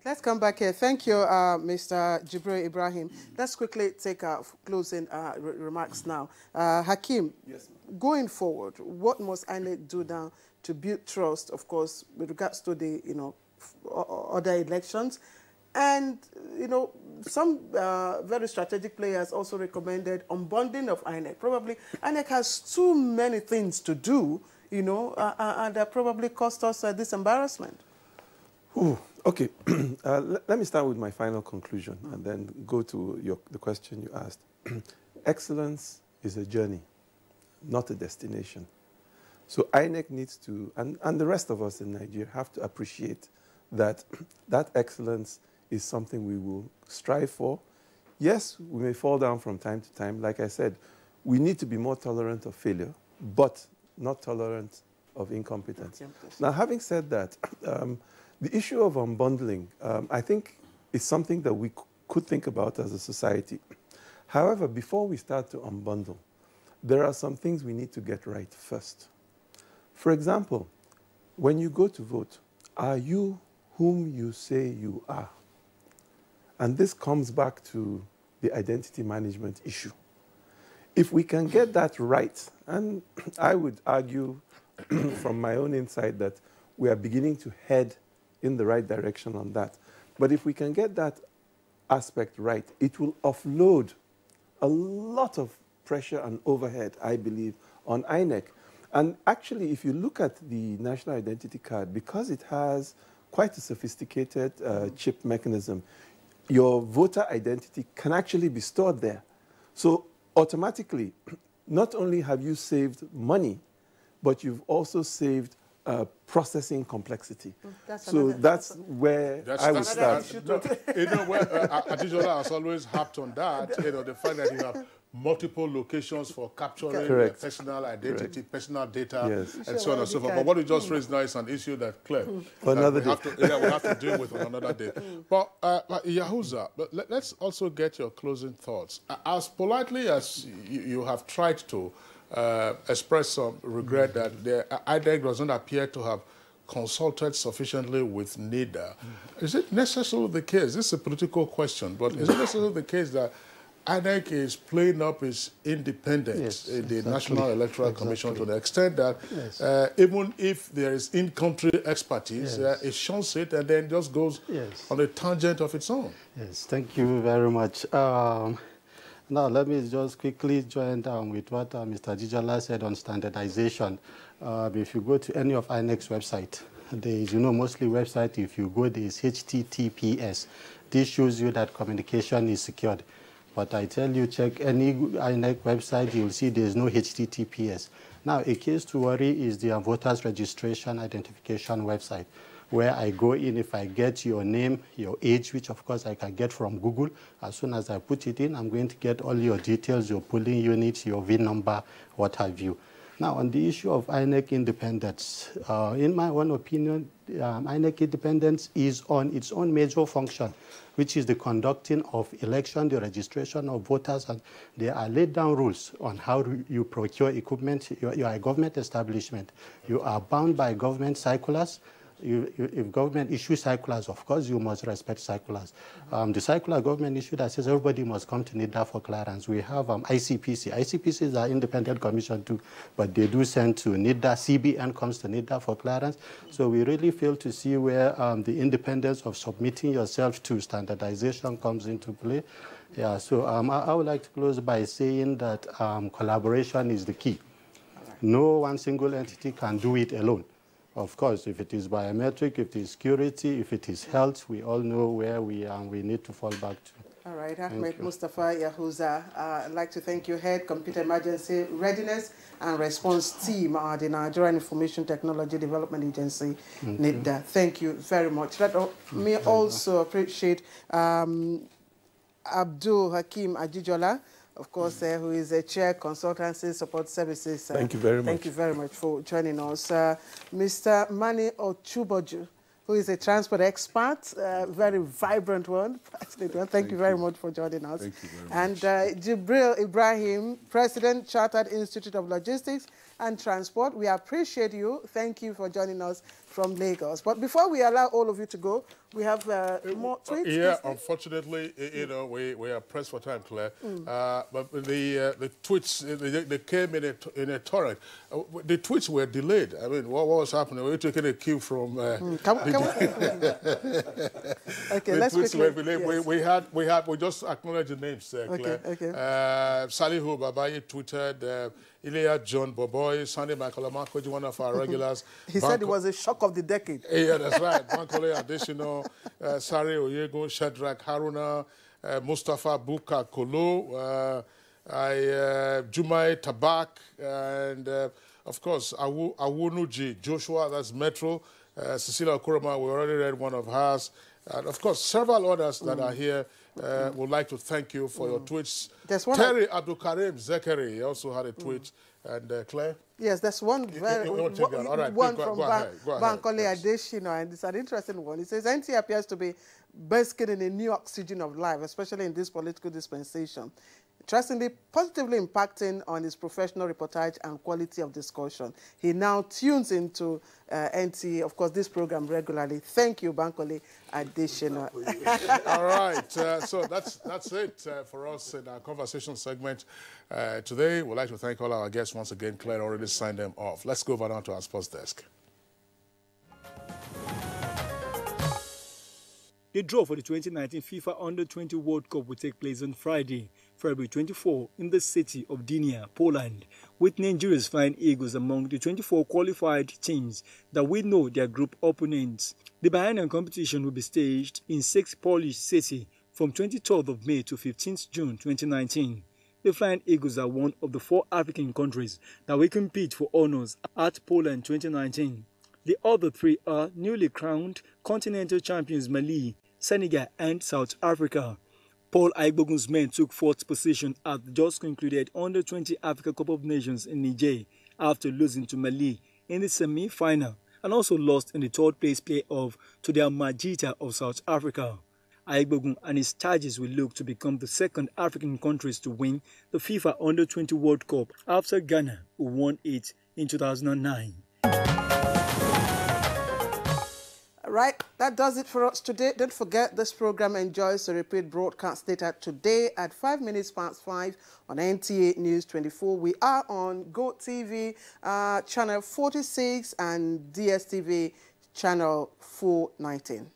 Let's come back here. Thank you, Mr. Jibrin Ibrahim. Let's quickly take our closing remarks now. Hakeem, yes, going forward, what must INEC do now to build trust, of course, with regards to the, other elections? And, some very strategic players also recommended unbundling of INEC. Probably INEC has too many things to do, and that probably cost us this embarrassment. Ooh. Okay, let me start with my final conclusion and then go to the question you asked. Excellence is a journey, not a destination. So INEC needs to, and the rest of us in Nigeria have to appreciate that that excellence is something we will strive for. Yes, we may fall down from time to time. Like I said, we need to be more tolerant of failure, but not tolerant of incompetence. Now, having said that, the issue of unbundling, I think, is something that we could think about as a society. However, before we start to unbundle, there are some things we need to get right first. For example, when you go to vote, are you whom you say you are? And this comes back to the identity management issue. If we can get that right, and I would argue from my own insight that we are beginning to head in the right direction on that. But if we can get that aspect right, it will offload a lot of pressure and overhead, I believe, on INEC. And actually, if you look at the national identity card, because it has quite a sophisticated chip mechanism, your voter identity can actually be stored there. So automatically, not only have you saved money, but you've also saved processing complexity. That's where I would start. You know, Adejola has always harped on that, you know, the fact that you have multiple locations for capturing personal identity, personal data, and so on and so forth. But what you just raised now is an issue that, Claire, we have to deal with on another day. But Yahuza, let's also get your closing thoughts. As politely as you have tried to express some regret that the INEC doesn't appear to have consulted sufficiently with NIDA. Is it necessarily the case? This is a political question, but is it necessarily the case that INEC is playing up its independence in the National Electoral Commission to the extent that even if there is in-country expertise, it shows it and then just goes on a tangent of its own? Yes, thank you very much. Now, let me just quickly join with what Mr. Adejola said on standardization. If you go to any of INEC's website, there is, mostly website, if you go, there is HTTPS. This shows you that communication is secured. But I tell you, check any INEC website, you'll see there's no HTTPS. Now, a case to worry is the voters registration identification website, where I go in, if I get your name, your age, which of course I can get from Google, as soon as I put it in, I'm going to get all your details, your polling units, your VIN number, what have you. Now, on the issue of INEC independence, in my own opinion, INEC independence is on its own major function, which is the conducting of election, the registration of voters, and there are laid down rules on how you procure equipment. You are a government establishment. You are bound by government circulars. If government issues circulars, of course, you must respect circulars. The circular government issue that says everybody must come to NIDA for clearance. We have ICPC. ICPCs are independent commission too, but they do send to NIDA. CBN comes to NIDA for clearance. So we really fail to see where the independence of submitting yourself to standardization comes into play. Yeah, so I would like to close by saying that collaboration is the key. No one single entity can do it alone. Of course, if it is biometric, if it is security, if it is health, we all know where we need to fall back to. All right, Ahmed Mustafa Yahuza, I'd like to thank you, Head Computer Emergency Readiness and Response Team, the Nigerian Information Technology Development Agency, NIDA. Thank you very much. Let me also appreciate Abdul Hakim Adejola, of course, who is a Chair Consultancy Support Services. Thank you very much. Thank you very much for joining us. Mr. Mani Ochuboju, who is a transport expert, very vibrant one. Thank you very much for joining us. Thank you very much. And Jibril Ibrahim, President, Chartered Institute of Logistics and Transport. We appreciate you. Thank you for joining us from Lagos. But before we allow all of you to go, we have more tweets. Yeah, unfortunately, we are pressed for time, Claire. But the tweets, they came in a torrent. The tweets were delayed. I mean, what was happening? We were taking a cue from... Okay, let's quickly... We just acknowledge the names, Claire. Okay. Salihu Babayi tweeted... Ilya John Boboy, Sunday Michael Amakoji, one of our regulars. He said it was a shock of the decade. Yeah, that's right. Bankole Adesina, Sari Oyego, Shadrach Haruna, Mustafa Buka Kolo, Jumai Tabak, and of course, Awunuji Joshua, that's Metro, Cecilia Okoroma, we already read one of hers. And of course, several others that are here would like to thank you for your tweets. Terry Abdul Karim Zekeri also had a tweet. And Claire? Yes, that's one very All right, one go from Bankole Adesina, and it's an interesting one. It says, NT appears to be basking in a new oxygen of life, especially in this political dispensation. Interestingly, positively impacting on his professional reportage and quality of discussion. He now tunes into NT, of course, this program regularly. Thank you, Bankole Adesina. All right, so that's it for us in our conversation segment today. We'd like to thank all our guests once again. Claire already signed them off. Let's go over now to our sports desk. The draw for the 2019 FIFA Under-20 World Cup will take place on Friday. February 24 in the city of Gdynia, Poland, with Nigeria's Flying Eagles among the 24 qualified teams that will know their group opponents. The biennial competition will be staged in 6 Polish cities from 23rd of May to 15th June 2019. The Flying Eagles are one of the 4 African countries that will compete for honors at Poland 2019. The other 3 are newly crowned continental champions Mali, Senegal and South Africa. Paul Aigbogun's men took 4th position at the just concluded Under-20 Africa Cup of Nations in Niger after losing to Mali in the semi-final and also lost in the 3rd place playoff to the Majita of South Africa. Aigbogun and his charges will look to become the 2nd African countries to win the FIFA Under-20 World Cup after Ghana, who won it in 2009. Right, that does it for us today. Don't forget this program enjoys a repeat broadcast later today at 5 minutes past 5 on NTA News 24. We are on GoTV channel 46 and DSTV channel 419.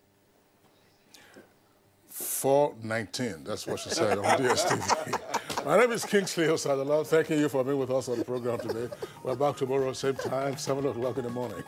419, that's what she said on DSTV. My name is Kingsley Osadala. Thanking you for being with us on the program today. We're back tomorrow, same time, 7 o'clock in the morning.